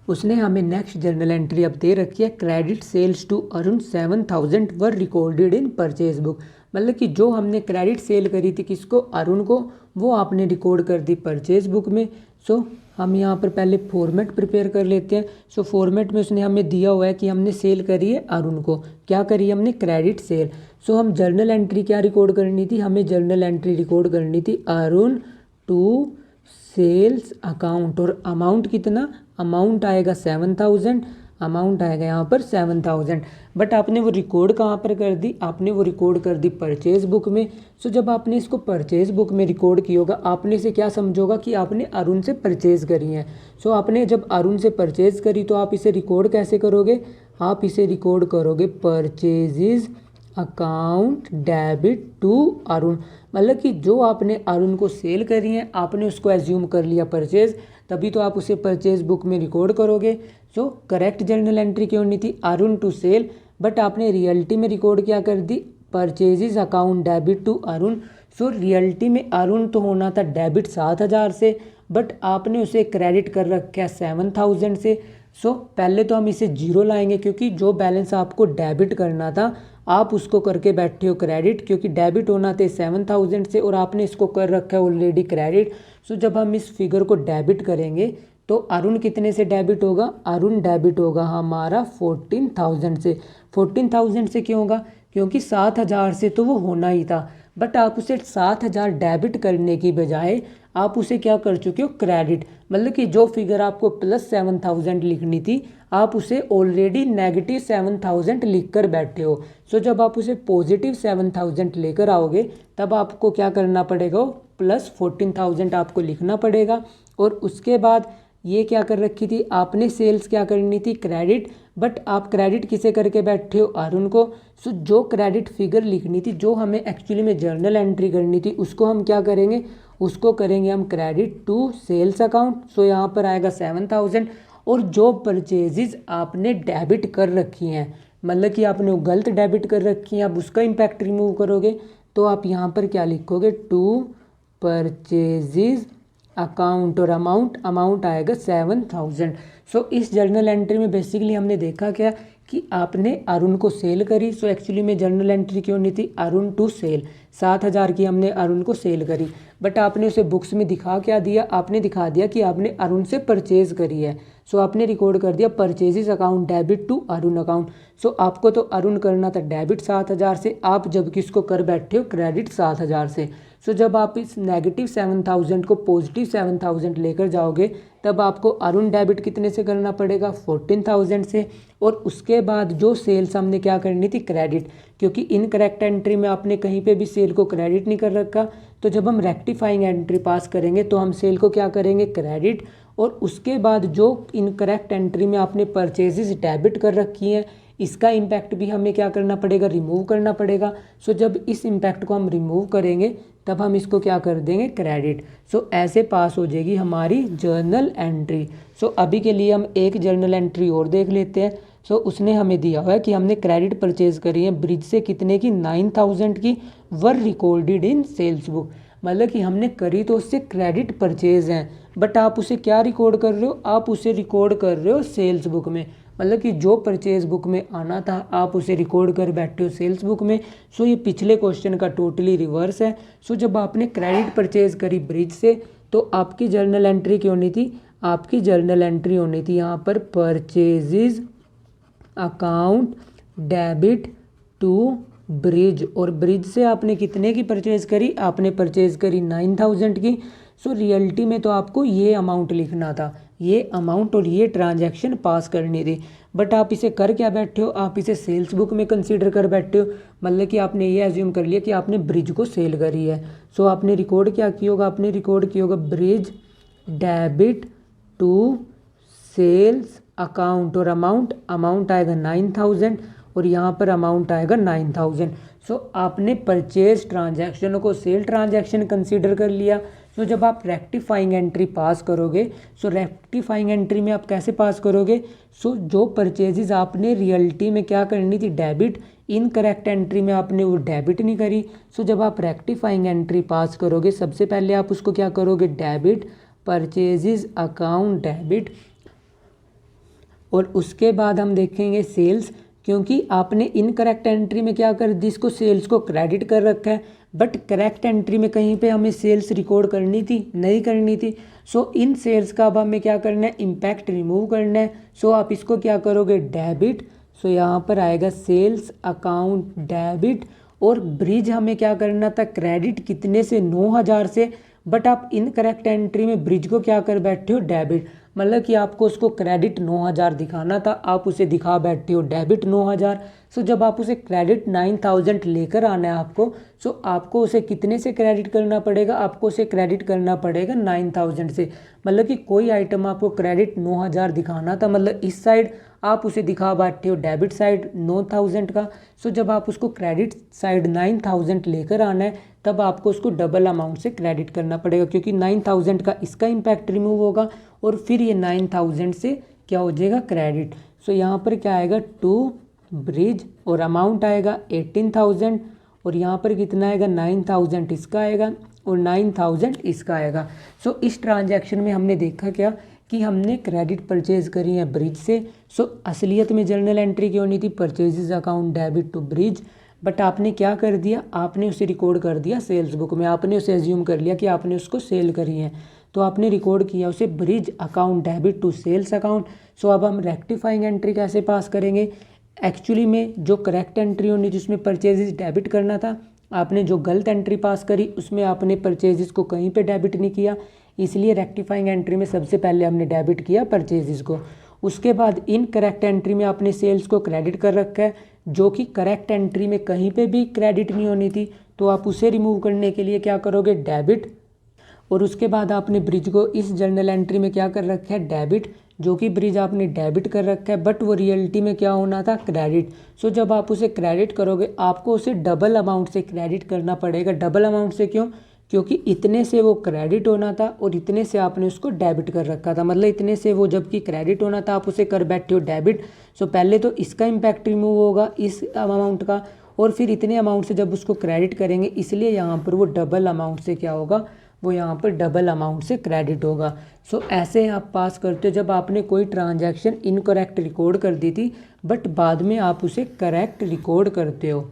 उसने हमें नेक्स्ट जर्नल एंट्री अब दे रखी है credit sales to Arun 7000 were recorded in purchase book. मतलब कि जो हमने क्रेडिट सेल करी थी किसको, अरुण को, वो आपने रिकॉर्ड कर दी परचेज बुक में। सो हम यहाँ पर पहले फॉर्मेट प्रिपेयर कर लेते हैं। सो फॉर्मेट में उसने हमें दिया हुआ है कि हमने सेल करी है अरुण को, क्या करी हमने क्रेडिट सेल। सो हम जर्नल एंट्री क्या रिकॉर्ड करनी थी, हमें जर्नल एंट्री रिकॉर्ड करनी थी अरुण टू सेल्स अकाउंट, और अमाउंट कितना, अमाउंट आएगा 7000, अमाउंट आएगा यहाँ पर 7000। बट आपने वो रिकॉर्ड कहाँ पर कर दी, आपने वो रिकॉर्ड कर दी परचेज बुक में। सो जब आपने इसको परचेज बुक में रिकॉर्ड किया होगा, आपने इसे क्या समझोगा कि आपने अरुण से परचेज करी है। सो आपने जब अरुण से परचेज करी तो आप इसे रिकॉर्ड कैसे करोगे, आप इसे रिकॉर्ड करोगे purchases account debit to Arun. मतलब कि जो आपने अरुण को सेल करी है आपने उसको एज्यूम कर लिया परचेज, तभी तो आप उसे परचेज बुक में रिकॉर्ड करोगे। सो करेक्ट जर्नल एंट्री क्यों नहीं थी अरुण टू सेल, बट आपने रियलिटी में रिकॉर्ड क्या कर दी purchases account debit to Arun. So reality में अरुण तो होना था डेबिट 7000 से, बट आपने उसे क्रेडिट कर रखा है 7000 से। सो पहले तो हम इसे जीरो लाएंगे, क्योंकि जो बैलेंस आपको डेबिट करना था आप उसको करके बैठे हो क्रेडिट, क्योंकि डेबिट होना था 7000 से और आपने इसको कर रखा है ऑलरेडी क्रेडिट। सो जब हम इस फिगर को डेबिट करेंगे तो अरुण कितने से डेबिट होगा, अरुण डेबिट होगा हमारा 14000 से। 14000 से क्यों होगा, क्योंकि 7000 से तो वो होना ही था, बट आप उसे 7,000 डेबिट करने की बजाय आप उसे क्या कर चुके हो, क्रेडिट। मतलब कि जो फिगर आपको +7,000 लिखनी थी आप उसे ऑलरेडी -7,000 लिख कर बैठे हो। सो जब आप उसे +7,000 लेकर आओगे तब आपको क्या करना पड़ेगा, +14,000 आपको लिखना पड़ेगा। और उसके बाद ये क्या कर रखी थी आपने, सेल्स क्या करनी थी, क्रेडिट। बट आप क्रेडिट किसे करके बैठे हो, अरुण को। सो जो क्रेडिट फिगर लिखनी थी, जो हमें एक्चुअली में जर्नल एंट्री करनी थी, उसको हम क्या करेंगे, उसको करेंगे हम क्रेडिट टू सेल्स अकाउंट। सो यहाँ पर आएगा 7,000। और जो परचेजेस आपने डेबिट कर रखी हैं, मतलब कि आपने वो गलत डेबिट कर रखी हैं, अब उसका इम्पैक्ट रिमूव करोगे तो आप यहाँ पर क्या लिखोगे, टू परचेजेस अकाउंट, और अमाउंट आएगा 7,000। सो इस जर्नल एंट्री में बेसिकली हमने देखा क्या कि आपने अरुण को सेल करी। सो एक्चुअली में जर्नल एंट्री क्यों नहीं थी, अरुण टू सेल, 7,000 की हमने अरुण को सेल करी। बट आपने उसे बुक्स में दिखा क्या दिया, आपने दिखा दिया कि आपने अरुण से परचेज करी है। सो आपने रिकॉर्ड कर दिया purchases account debit to Arun account. So आपको तो अरुण करना था डेबिट 7,000 से, आप जब किसको कर बैठे हो, क्रेडिट 7,000 से। सो जब आप इस -7,000 को +7,000 लेकर जाओगे तब आपको अरुण डेबिट कितने से करना पड़ेगा, 14,000 से। और उसके बाद जो सेल्स हमने क्या करनी थी, क्रेडिट, क्योंकि इनकरेक्ट एंट्री में आपने कहीं पे भी सेल को क्रेडिट नहीं कर रखा। तो जब हम रेक्टिफाइंग एंट्री पास करेंगे तो हम सेल को क्या करेंगे, क्रेडिट। और उसके बाद जो इनकरेक्ट एंट्री में आपने परचेजेस डेबिट कर रखी हैं, इसका इम्पैक्ट भी हमें क्या करना पड़ेगा, रिमूव करना पड़ेगा। सो जब इस इम्पैक्ट को हम रिमूव करेंगे तब हम इसको क्या कर देंगे, क्रेडिट। सो ऐसे पास हो जाएगी हमारी जर्नल एंट्री। सो अभी के लिए हम एक जर्नल एंट्री और देख लेते हैं। सो उसने हमें दिया हुआ है कि हमने क्रेडिट परचेज करी है ब्रिज से, कितने की, 9,000 की, were recorded in sales book. मतलब कि हमने करी तो उससे क्रेडिट परचेज हैं, बट आप उसे क्या रिकॉर्ड कर रहे हो, आप उसे रिकॉर्ड कर रहे हो सेल्स बुक में। मतलब कि जो परचेज बुक में आना था आप उसे रिकॉर्ड कर बैठे हो सेल्स बुक में। सो ये पिछले क्वेश्चन का टोटली रिवर्स है। सो जब आपने क्रेडिट परचेज करी ब्रिज से तो आपकी जर्नल एंट्री क्यों नहीं थी, आपकी जर्नल एंट्री होनी थी यहाँ पर purchases account debit to Brij. और ब्रिज से आपने कितने की परचेज करी, आपने परचेज करी 9,000 की। सो रियलिटी में तो आपको ये अमाउंट लिखना था, ये अमाउंट और ये ट्रांजैक्शन पास करनी थी। बट आप इसे कर क्या बैठे हो, आप इसे सेल्स बुक में कंसीडर कर बैठे हो। मतलब कि आपने ये एज्यूम कर लिया कि आपने ब्रिज को सेल करी है। सो आपने रिकॉर्ड क्या किया होगा, आपने रिकॉर्ड किया होगा Brij debit to sales account, और अमाउंट आएगा 9,000 और यहाँ पर अमाउंट आएगा 9,000। सो आपने परचेज ट्रांजैक्शन को सेल ट्रांजैक्शन कंसीडर कर लिया। सो जब आप रेक्टिफाइंग एंट्री पास करोगे, सो रेक्टिफाइंग एंट्री में आप कैसे पास करोगे, सो जो परचेजेस आपने रियलिटी में क्या करनी थी, डेबिट, इनकरेक्ट एंट्री में आपने वो डेबिट नहीं करी। सो जब आप रेक्टिफाइंग एंट्री पास करोगे सबसे पहले आप उसको क्या करोगे, डेबिट, परचेजेस अकाउंट डेबिट, और उसके बाद हम देखेंगे सेल्स, क्योंकि आपने इनकरेक्ट एंट्री में क्या कर दी, इसको सेल्स को क्रेडिट कर रखा है। बट करेक्ट एंट्री में कहीं पे हमें सेल्स रिकॉर्ड करनी थी, नहीं करनी थी। सो इन सेल्स का अब हमें क्या करना है, इम्पैक्ट रिमूव करना है। सो आप इसको क्या करोगे, डेबिट। सो यहाँ पर आएगा सेल्स अकाउंट डेबिट, और ब्रिज हमें क्या करना था, क्रेडिट, कितने से, 9,000 से। बट आप इनकरेक्ट एंट्री में ब्रिज को क्या कर बैठे हो, डेबिट। मतलब कि आपको उसको क्रेडिट 9,000 दिखाना था, आप उसे दिखा बैठे हो डेबिट 9,000। सो जब आप उसे क्रेडिट 9,000 लेकर आना है आपको, सो आपको उसे कितने से क्रेडिट करना पड़ेगा, आपको उसे क्रेडिट करना पड़ेगा 9,000 से। मतलब कि कोई आइटम आपको क्रेडिट 9,000 दिखाना था, मतलब इस साइड आप उसे दिखा बैठे हो डेबिट साइड 9,000 का। सो जब आप उसको क्रेडिट साइड 9,000 लेकर आना है तब आपको उसको डबल अमाउंट से क्रेडिट करना पड़ेगा, क्योंकि 9,000 का इसका इम्पैक्ट रिमूव होगा और फिर ये 9,000 से क्या हो जाएगा, क्रेडिट। सो यहाँ पर क्या आएगा, टू ब्रिज, और अमाउंट आएगा 18,000, और यहाँ पर कितना आएगा, 9,000 इसका आएगा और 9,000 इसका आएगा। सो इस ट्रांजैक्शन में हमने देखा क्या कि हमने क्रेडिट परचेज करी है ब्रिज से। सो असलियत में जर्नल एंट्री क्यों नहीं थी, purchases account debit to Brij. But आपने क्या कर दिया, आपने उसे रिकॉर्ड कर दिया सेल्स बुक में, आपने उसे एज्यूम कर लिया कि आपने उसको सेल करी है, तो आपने रिकॉर्ड किया उसे Brij account debit to sales account. So अब हम रेक्टिफाइंग एंट्री कैसे पास करेंगे, एक्चुअली में जो करेक्ट एंट्री होनी जिसमें परचेजेस डेबिट करना था आपने जो गलत एंट्री पास करी उसमें आपने परचेजेस को कहीं पे डेबिट नहीं किया, इसलिए रेक्टिफाइंग एंट्री में सबसे पहले हमने डेबिट किया परचेजेस को। उसके बाद इनकरेक्ट एंट्री में आपने सेल्स को क्रेडिट कर रखा है, जो कि करेक्ट एंट्री में कहीं पे भी क्रेडिट नहीं होनी थी, तो आप उसे रिमूव करने के लिए क्या करोगे, डेबिट। और उसके बाद आपने ब्रिज को इस जर्नल एंट्री में क्या कर रखा है, डेबिट, जो कि ब्रिज आपने डेबिट कर रखा है, बट वो रियलिटी में क्या होना था, क्रेडिट। सो जब आप उसे क्रेडिट करोगे आपको उसे डबल अमाउंट से क्रेडिट करना पड़ेगा। डबल अमाउंट से क्यों, क्योंकि इतने से वो क्रेडिट होना था और इतने से आपने उसको डेबिट कर रखा था, मतलब इतने से वो जबकि क्रेडिट होना था आप उसे कर बैठे हो डेबिट। सो पहले तो इसका इम्पैक्ट रिमूव होगा इस अमाउंट का, और फिर इतने अमाउंट से जब उसको क्रेडिट करेंगे, इसलिए यहाँ पर वो डबल अमाउंट से क्या होगा, वो यहाँ पर डबल अमाउंट से क्रेडिट होगा। सो ऐसे आप पास करते हो जब आपने कोई ट्रांजैक्शन इनकरेक्ट रिकॉर्ड कर दी थी बट बाद में आप उसे करेक्ट रिकॉर्ड करते हो।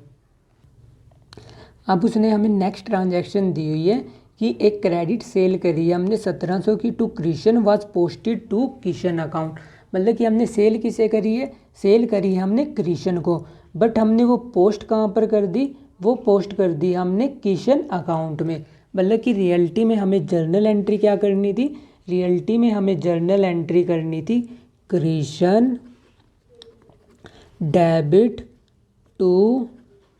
अब उसने हमें नेक्स्ट ट्रांजैक्शन दी हुई है कि एक क्रेडिट सेल करी है हमने 1700 की to Krishna was posted to Kishan account, मतलब कि हमने सेल किसे करी है, सेल करी है हमने कृष्ण को, बट हमने वो पोस्ट कहाँ पर कर दी, वो पोस्ट कर दी हमने किशन अकाउंट में। मतलब कि रियलिटी में हमें जर्नल एंट्री क्या करनी थी, रियलिटी में हमें जर्नल एंट्री करनी थी Krishna debit to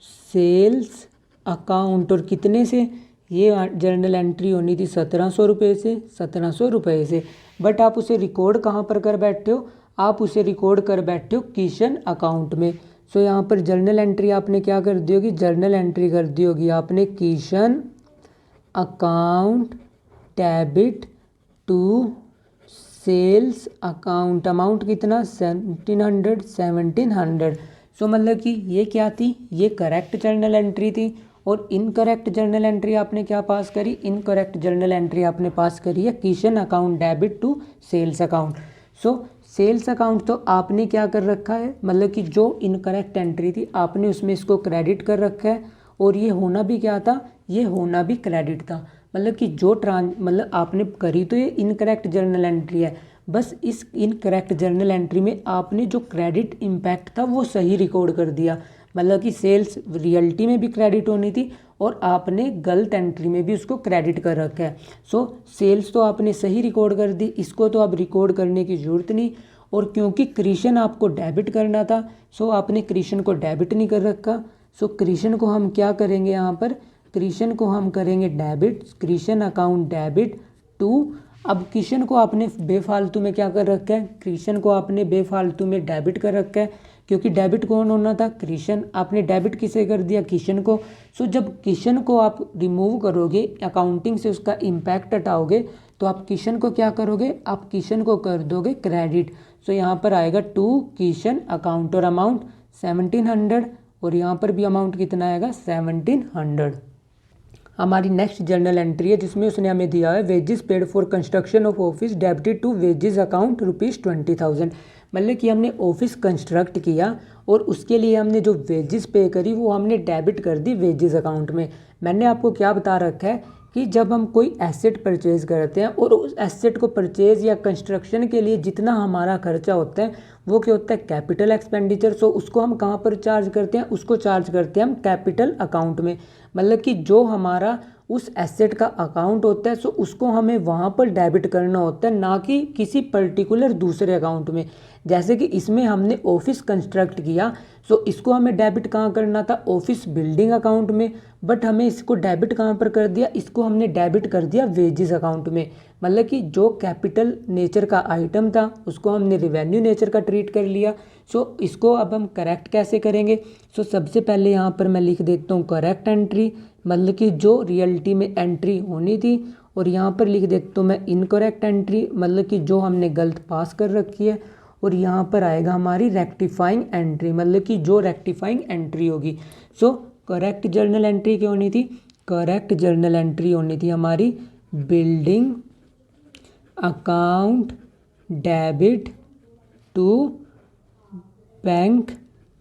sales account, और कितने से, ये जर्नल एंट्री होनी थी 1700 रुपये से, 1700 रुपये से, बट आप उसे रिकॉर्ड कहाँ पर कर बैठे हो, आप उसे रिकॉर्ड कर बैठे हो किशन अकाउंट में। सो यहाँ पर जर्नल एंट्री आपने क्या कर दी होगी, जर्नल एंट्री कर दी होगी आपने Kishan account debit to sales account, amount कितना 1700। सो मतलब कि ये क्या थी, ये करेक्ट जर्नल एंट्री थी। और इनकरेक्ट जर्नल एंट्री आपने क्या पास करी, इनकरेक्ट जर्नल एंट्री आपने पास करी है Kishan account debit to sales account. So sales account तो आपने क्या कर रखा है, मतलब कि जो इनकरेक्ट एंट्री थी आपने उसमें इसको क्रेडिट कर रखा है, और ये होना भी क्या था, ये होना भी क्रेडिट था। मतलब कि जो मतलब आपने करी तो ये इनकरेक्ट जर्नल एंट्री है, बस इस इनकरेक्ट जर्नल एंट्री में आपने जो क्रेडिट इम्पैक्ट था वो सही रिकॉर्ड कर दिया। मतलब कि सेल्स रियलिटी में भी क्रेडिट होनी थी और आपने गलत एंट्री में भी उसको क्रेडिट कर रखा है। सो सेल्स तो आपने सही रिकॉर्ड कर दी, इसको तो अब रिकॉर्ड करने की ज़रूरत नहीं। और क्योंकि कृष्ण आपको डेबिट करना था, सो आपने कृष्ण को डेबिट नहीं कर रखा। सो कृष्ण को हम क्या करेंगे, यहाँ पर कृष्ण को हम करेंगे debit, Krishna account debit to. अब कृष्ण को आपने बेफालतू में क्या कर रखा है, कृष्ण को आपने बेफालतू में डेबिट कर रखा है, क्योंकि डेबिट कौन होना था, कृष्ण, आपने डेबिट किसे कर दिया, कृष्ण को। सो जब कृष्ण को आप रिमूव करोगे अकाउंटिंग से, उसका इम्पैक्ट हटाओगे, तो आप कृष्ण को क्या करोगे, आप कृष्ण को कर दोगे क्रेडिट। सो यहाँ पर आएगा टू कृष्ण अकाउंट, और अमाउंट 1700, और यहाँ पर भी अमाउंट कितना आएगा 1700। हमारी नेक्स्ट जर्नल एंट्री है जिसमें उसने हमें दिया है wages paid for construction of office debited to wages account ₹20,000। मतलब कि हमने ऑफिस कंस्ट्रक्ट किया और उसके लिए हमने जो वेजेस पे करी वो हमने डेबिट कर दी वेजेस अकाउंट में। मैंने आपको क्या बता रखा है कि जब हम कोई एसेट परचेज़ करते हैं और उस एसेट को परचेज़ या कंस्ट्रक्शन के लिए जितना हमारा खर्चा होता है वो क्या होता है, कैपिटल एक्सपेंडिचर। सो उसको हम कहाँ पर चार्ज करते हैं, उसको चार्ज करते हैं हम कैपिटल अकाउंट में। मतलब कि जो हमारा उस एसेट का अकाउंट होता है, सो उसको हमें वहाँ पर डेबिट करना होता है, ना कि किसी पर्टिकुलर दूसरे अकाउंट में। जैसे कि इसमें हमने ऑफिस कंस्ट्रक्ट किया, सो इसको हमें डेबिट कहाँ करना था, ऑफिस बिल्डिंग अकाउंट में, बट हमें इसको डेबिट कहाँ पर कर दिया, इसको हमने डेबिट कर दिया वेजेस अकाउंट में। मतलब कि जो कैपिटल नेचर का आइटम था उसको हमने रिवेन्यू नेचर का ट्रीट कर लिया। सो इसको अब हम करेक्ट कैसे करेंगे, सो सबसे पहले यहाँ पर मैं लिख देता हूँ करेक्ट एंट्री, मतलब कि जो रियलिटी में एंट्री होनी थी, और यहाँ पर लिख देता हूँ मैं इनकरेक्ट एंट्री, मतलब कि जो हमने गलत पास कर रखी है, और यहाँ पर आएगा हमारी रेक्टिफाइंग एंट्री, मतलब कि जो रेक्टिफाइंग एंट्री होगी। सो करेक्ट जर्नल एंट्री क्या होनी थी, करेक्ट जर्नल एंट्री होनी थी हमारी building account debit to bank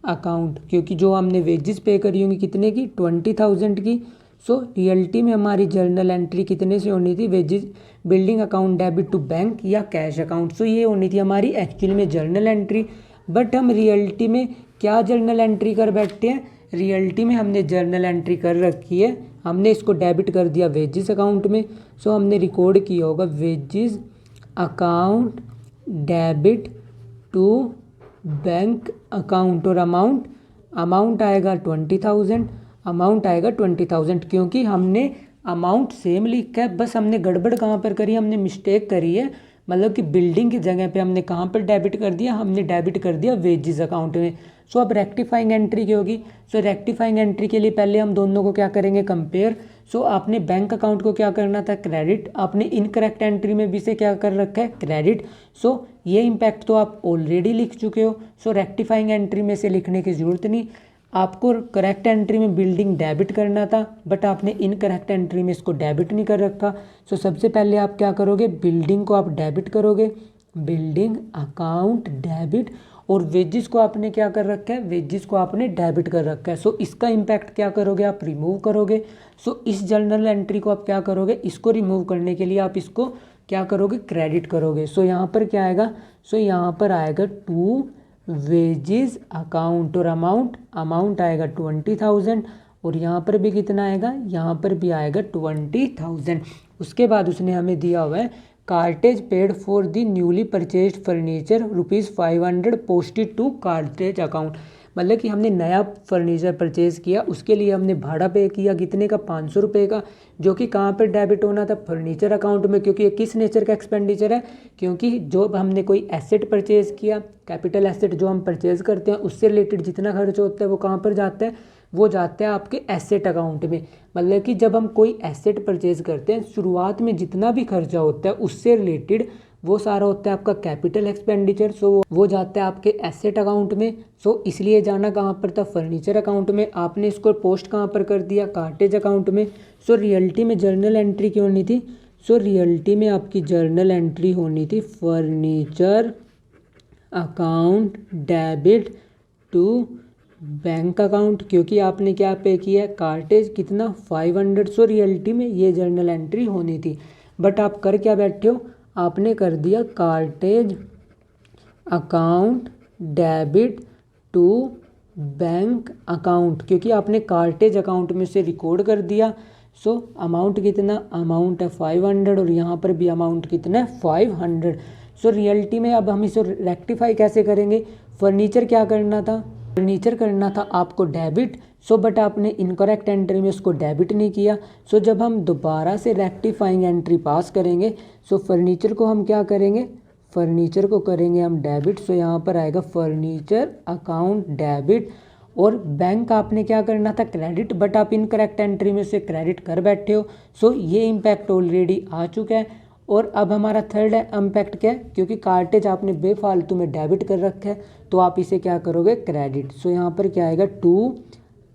account, क्योंकि जो हमने वेजेस पे करी होंगी कितने की, 20,000 की। सो रियलिटी में हमारी जर्नल एंट्री कितने से होनी थी, wages building account debit to bank या कैश अकाउंट। सो ये होनी थी हमारी एक्चुअली में जर्नल एंट्री, बट हम रियलिटी में क्या जर्नल एंट्री कर बैठते हैं, रियलिटी में हमने जर्नल एंट्री कर रखी है, हमने इसको डेबिट कर दिया वेजेस अकाउंट में। सो हमने रिकॉर्ड किया होगा wages account debit to bank account, और अमाउंट आएगा 20,000, अमाउंट आएगा 20,000, क्योंकि हमने अमाउंट सेम लिखा है, बस हमने गड़बड़ कहाँ पर करी, हमने मिस्टेक करी है। मतलब कि बिल्डिंग की जगह पे हमने कहाँ पर डेबिट कर दिया, हमने डेबिट कर दिया वेजेस अकाउंट में। सो अब रेक्टिफाइंग एंट्री की होगी। सो रेक्टिफाइंग एंट्री के लिए पहले हम दोनों को क्या करेंगे, कंपेयर। सो आपने बैंक अकाउंट को क्या करना था, क्रेडिट। आपने इनकरेक्ट एंट्री में भी से क्या कर रखा है, क्रेडिट। सो ये इम्पैक्ट तो आप ऑलरेडी लिख चुके हो। सो रेक्टिफाइंग एंट्री में से लिखने की ज़रूरत नहीं, आपको करेक्ट एंट्री में बिल्डिंग डेबिट करना था, बट आपने इनकरेक्ट एंट्री में इसको डेबिट नहीं कर रखा। सो सबसे पहले आप क्या करोगे, बिल्डिंग को आप डेबिट करोगे, बिल्डिंग अकाउंट डेबिट, और वेजेस को आपने क्या कर रखा है, वेजेस को आपने डेबिट कर रखा है। सो इसका इम्पैक्ट क्या करोगे, आप रिमूव करोगे। सो इस जर्नल एंट्री को आप क्या करोगे, इसको रिमूव करने के लिए आप इसको क्या करोगे, क्रेडिट करोगे। सो यहाँ पर क्या आएगा, सो यहाँ पर आएगा टू वेजेस अकाउंट, और अमाउंट आएगा 20,000, और यहाँ पर भी कितना आएगा, यहाँ पर भी आएगा 20,000। उसके बाद उसने हमें दिया हुआ है cartage paid for the newly purchased furniture ₹500 posted to cartage account. मतलब कि हमने नया फर्नीचर परचेज़ किया, उसके लिए हमने भाड़ा पे किया कितने का, 500 रुपये का, जो कि कहाँ पर डेबिट होना था, फर्नीचर अकाउंट में। क्योंकि ये किस नेचर का एक्सपेंडिचर है, क्योंकि जो हमने कोई एसेट परचेज़ किया, कैपिटल एसेट जो हम परचेज़ करते हैं, उससे रिलेटेड जितना खर्च होता है वो कहाँ पर जाता है, वो जाता है आपके एसेट अकाउंट में। मतलब कि जब हम कोई एसेट परचेज़ करते हैं, शुरुआत में जितना भी खर्चा होता है उससे रिलेटेड वो सारा होता है आपका कैपिटल एक्सपेंडिचर। सो वो जाता है आपके एसेट अकाउंट में। सो इसलिए जाना कहाँ पर था, फर्नीचर अकाउंट में। आपने इसको पोस्ट कहाँ पर कर दिया, कार्टेज अकाउंट में। सो रियलिटी में जर्नल एंट्री क्यों नहीं थी, सो रियलिटी में आपकी जर्नल एंट्री होनी थी furniture account debit to bank account, क्योंकि आपने क्या पे किया है, कार्टेज कितना 500। सो रियलिटी में ये जर्नल एंट्री होनी थी, बट आप कर क्या बैठे हो, आपने कर दिया cartage account debit to bank account, क्योंकि आपने कार्टेज अकाउंट में से रिकॉर्ड कर दिया। सो अमाउंट कितना, अमाउंट है 500, और यहाँ पर भी अमाउंट कितना है 500। सो रियलिटी में अब हम इसे रेक्टिफाई कैसे करेंगे, फर्नीचर क्या करना था, फर्नीचर करना था आपको डेबिट। सो बट आपने इनकरेक्ट एंट्री में उसको डेबिट नहीं किया। सो जब हम दोबारा से रेक्टिफाइंग एंट्री पास करेंगे, सो फर्नीचर को हम क्या करेंगे, फर्नीचर को करेंगे हम डेबिट। सो यहाँ पर आएगा फर्नीचर अकाउंट डेबिट, और बैंक आपने क्या करना था, क्रेडिट, बट आप इनकरेक्ट एंट्री में से क्रेडिट कर बैठे हो। सो ये इम्पैक्ट ऑलरेडी आ चुका है। और अब हमारा थर्ड है इम्पैक्ट क्या है, क्योंकि कार्टेज आपने बेफालतू में डेबिट कर रखा है, तो आप इसे क्या करोगे, क्रेडिट। सो यहाँ पर क्या आएगा, टू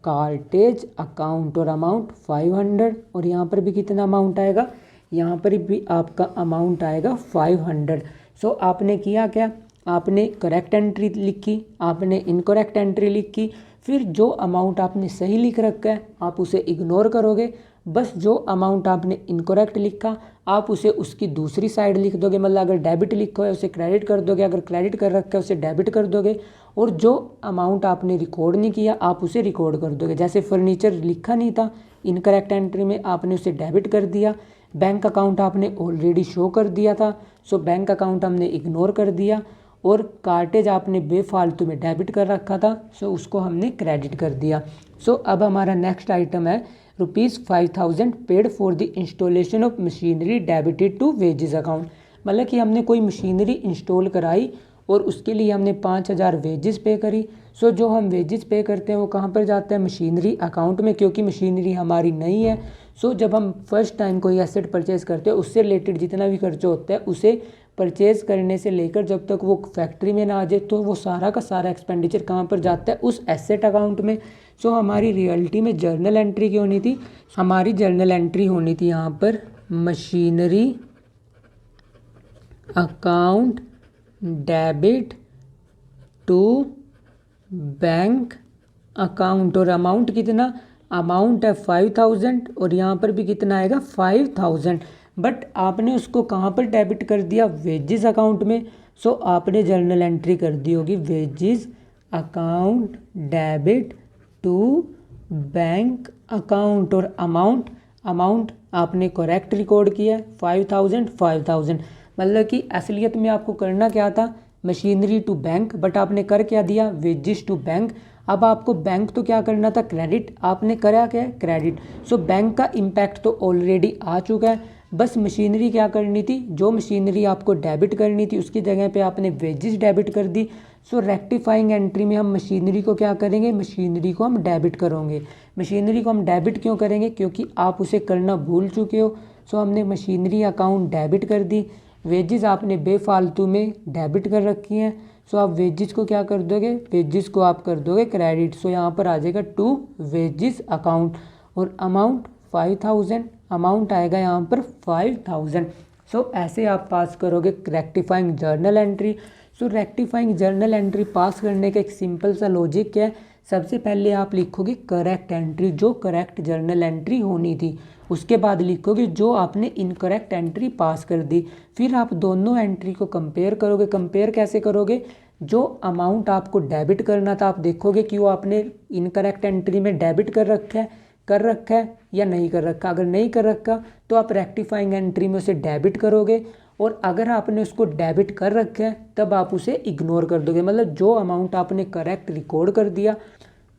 कार्टेज अकाउंट, और अमाउंट 500, और यहाँ पर भी कितना अमाउंट आएगा, यहाँ पर भी आपका अमाउंट आएगा 500। सो आपने किया क्या, आपने करेक्ट एंट्री लिखी, आपने इनकरेक्ट एंट्री लिखी, फिर जो अमाउंट आपने सही लिख रखा है आप उसे इग्नोर करोगे। बस जो अमाउंट आपने इनकरेक्ट लिखा आप उसे उसकी दूसरी साइड लिख दोगे। मतलब अगर डेबिट लिखा है उसे क्रेडिट कर दोगे, अगर क्रेडिट कर रखा है उसे डेबिट कर दोगे, और जो अमाउंट आपने रिकॉर्ड नहीं किया आप उसे रिकॉर्ड कर दोगे। जैसे फर्नीचर लिखा नहीं था इनकरेक्ट एंट्री में, आपने उसे डेबिट कर दिया। बैंक अकाउंट आपने ऑलरेडी शो कर दिया था, सो बैंक अकाउंट हमने इग्नोर कर दिया। और कार्टेज आपने बेफालतू में डेबिट कर रखा था, सो उसको हमने क्रेडिट कर दिया। सो अब हमारा नेक्स्ट आइटम है ₹5,000 paid for the installation of machinery debited to wages account. मतलब कि हमने कोई मशीनरी इंस्टॉल कराई और उसके लिए हमने 5,000 वेजेस पे करी। सो जो हम वेजेस पे करते हैं वो कहाँ पर जाता है, मशीनरी अकाउंट में, क्योंकि मशीनरी हमारी नहीं है। सो जब हम फर्स्ट टाइम कोई एसेट परचेज़ करते हैं उससे रिलेटेड जितना भी खर्चा होता है उसे परचेज़ करने से लेकर जब तक वो फैक्ट्री में ना आ जाए, तो वो सारा का सारा एक्सपेंडिचर कहाँ पर जाता है, उस एसेट अकाउंट में। सो हमारी रियलिटी में जर्नल एंट्री क्यों होनी थी, हमारी जर्नल एंट्री होनी थी यहाँ पर machinery account debit to bank account, और अमाउंट कितना, अमाउंट है 5,000, और यहाँ पर भी कितना आएगा 5,000। बट आपने उसको कहाँ पर डेबिट कर दिया, वेजेस अकाउंट में। सो आपने जर्नल एंट्री कर दी होगी wages account debit to bank account और अमाउंट आपने करेक्ट रिकॉर्ड किया 5000 मतलब कि असलियत में आपको करना क्या था, मशीनरी टू बैंक, बट आपने कर क्या दिया, वेजेस टू बैंक। अब आपको बैंक तो क्या करना था, क्रेडिट, आपने करा क्या, क्रेडिट। सो बैंक का इम्पैक्ट तो ऑलरेडी आ चुका है, बस मशीनरी क्या करनी थी, जो मशीनरी आपको डेबिट करनी थी उसकी जगह पे आपने वेजेस डेबिट कर दी। सो रेक्टिफाइंग एंट्री में हम मशीनरी को क्या करेंगे, मशीनरी को हम डेबिट करेंगे। मशीनरी को हम डेबिट क्यों करेंगे, क्योंकि आप उसे करना भूल चुके हो। सो हमने मशीनरी अकाउंट डेबिट कर दी। वेजेस आपने बेफालतू में डेबिट कर रखी हैं। सो आप वेजेस को क्या कर दोगे, वेजेस को आप कर दोगे क्रेडिट। सो यहाँ पर आ जाएगा टू वेजेस अकाउंट और अमाउंट 5000, अमाउंट आएगा यहाँ पर 5000। सो ऐसे आप पास करोगे रेक्टिफाइंग जर्नल एंट्री। सो रेक्टिफाइंग जर्नल एंट्री पास करने का एक सिंपल सा लॉजिक क्या है, सबसे पहले आप लिखोगे करेक्ट एंट्री, जो करेक्ट जर्नल एंट्री होनी थी। उसके बाद लिखोगे जो आपने इनकरेक्ट एंट्री पास कर दी। फिर आप दोनों एंट्री को कंपेयर करोगे। कंपेयर कैसे करोगे, जो अमाउंट आपको डेबिट करना था आप देखोगे कि वो आपने इनकरेक्ट एंट्री में डेबिट कर रखा है या नहीं कर रखा। अगर नहीं कर रखा तो आप रेक्टिफाइंग एंट्री में उसे डेबिट करोगे, और अगर आपने उसको डेबिट कर रखा है तब आप उसे इग्नोर कर दोगे। मतलब जो अमाउंट आपने करेक्ट रिकॉर्ड कर दिया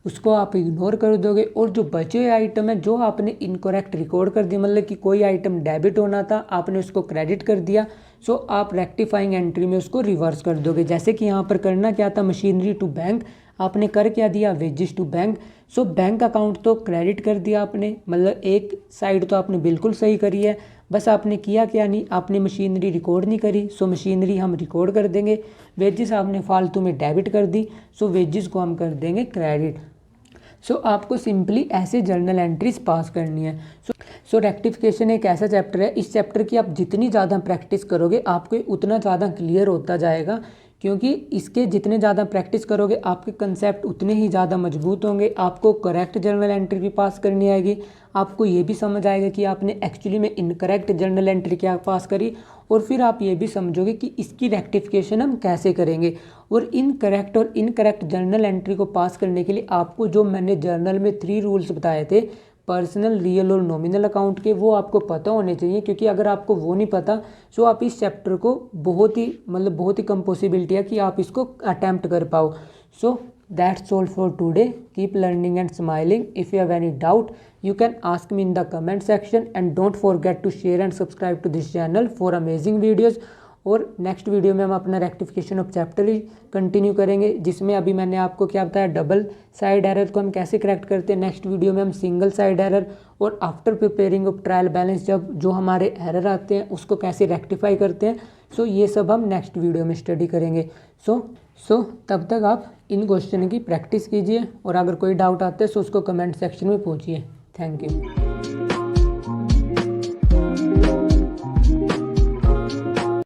उसको आप इग्नोर कर दोगे, और जो बचे हुए आइटम है जो आपने इनकरेक्ट रिकॉर्ड कर दिया, मतलब कि कोई आइटम डेबिट होना था आपने उसको क्रेडिट कर दिया, सो आप रेक्टिफाइंग एंट्री में उसको रिवर्स कर दोगे। जैसे कि यहाँ पर करना क्या था, मशीनरी टू बैंक आपने कर क्या दिया, wages to bank. So bank account तो क्रेडिट कर दिया आपने, मतलब एक साइड तो आपने बिल्कुल सही करी है, बस आपने किया क्या नहीं, आपने मशीनरी रिकॉर्ड नहीं करी। सो मशीनरी हम रिकॉर्ड कर देंगे। वेजेस आपने फालतू में डेबिट कर दी, सो वेजेस को हम कर देंगे क्रेडिट। सो आपको सिंपली ऐसे जर्नल एंट्रीज पास करनी है। सो रेक्टिफिकेशन एक ऐसा चैप्टर है, इस चैप्टर की आप जितनी ज़्यादा प्रैक्टिस करोगे आपको उतना ज़्यादा क्लियर होता जाएगा, क्योंकि इसके जितने ज़्यादा प्रैक्टिस करोगे आपके कंसेप्ट उतने ही ज़्यादा मजबूत होंगे। आपको करेक्ट जर्नल एंट्री भी पास करनी आएगी, आपको ये भी समझ आएगा कि आपने एक्चुअली में इनकरेक्ट जर्नल एंट्री क्या पास करी, और फिर आप ये भी समझोगे कि इसकी रेक्टिफिकेशन हम कैसे करेंगे। और इनकरेक्ट जर्नल एंट्री को पास करने के लिए आपको जो मैंने जर्नल में 3 रूल्स बताए थे, पर्सनल, रियल और नॉमिनल अकाउंट के, वो आपको पता होने चाहिए, क्योंकि अगर आपको वो नहीं पता सो आप इस चैप्टर को बहुत ही कम पॉसिबिलिटी है कि आप इसको अटैम्प्ट कर पाओ। So that's all for today, keep learning and smiling. If you have any doubt you can ask me in the comment section, and don't forget to share and subscribe to this channel for amazing videos। और नेक्स्ट वीडियो में हम अपना rectification of chapter he continue करेंगे, जिसमें अभी मैंने आपको क्या बताया, डबल साइड एरर को हम कैसे करेक्ट करते हैं। नेक्स्ट वीडियो में हम सिंगल साइड एरर और after preparing of trial balance जब जो हमारे एरर आते हैं उसको कैसे रेक्टिफाई करते हैं। सो ये सब हम नेक्स्ट वीडियो में स्टडी करेंगे। सो तब तक आप इन क्वेश्चन की प्रैक्टिस कीजिए, और अगर कोई डाउट आते हैं तो उसको कमेंट सेक्शन में पूछिए। Thank you।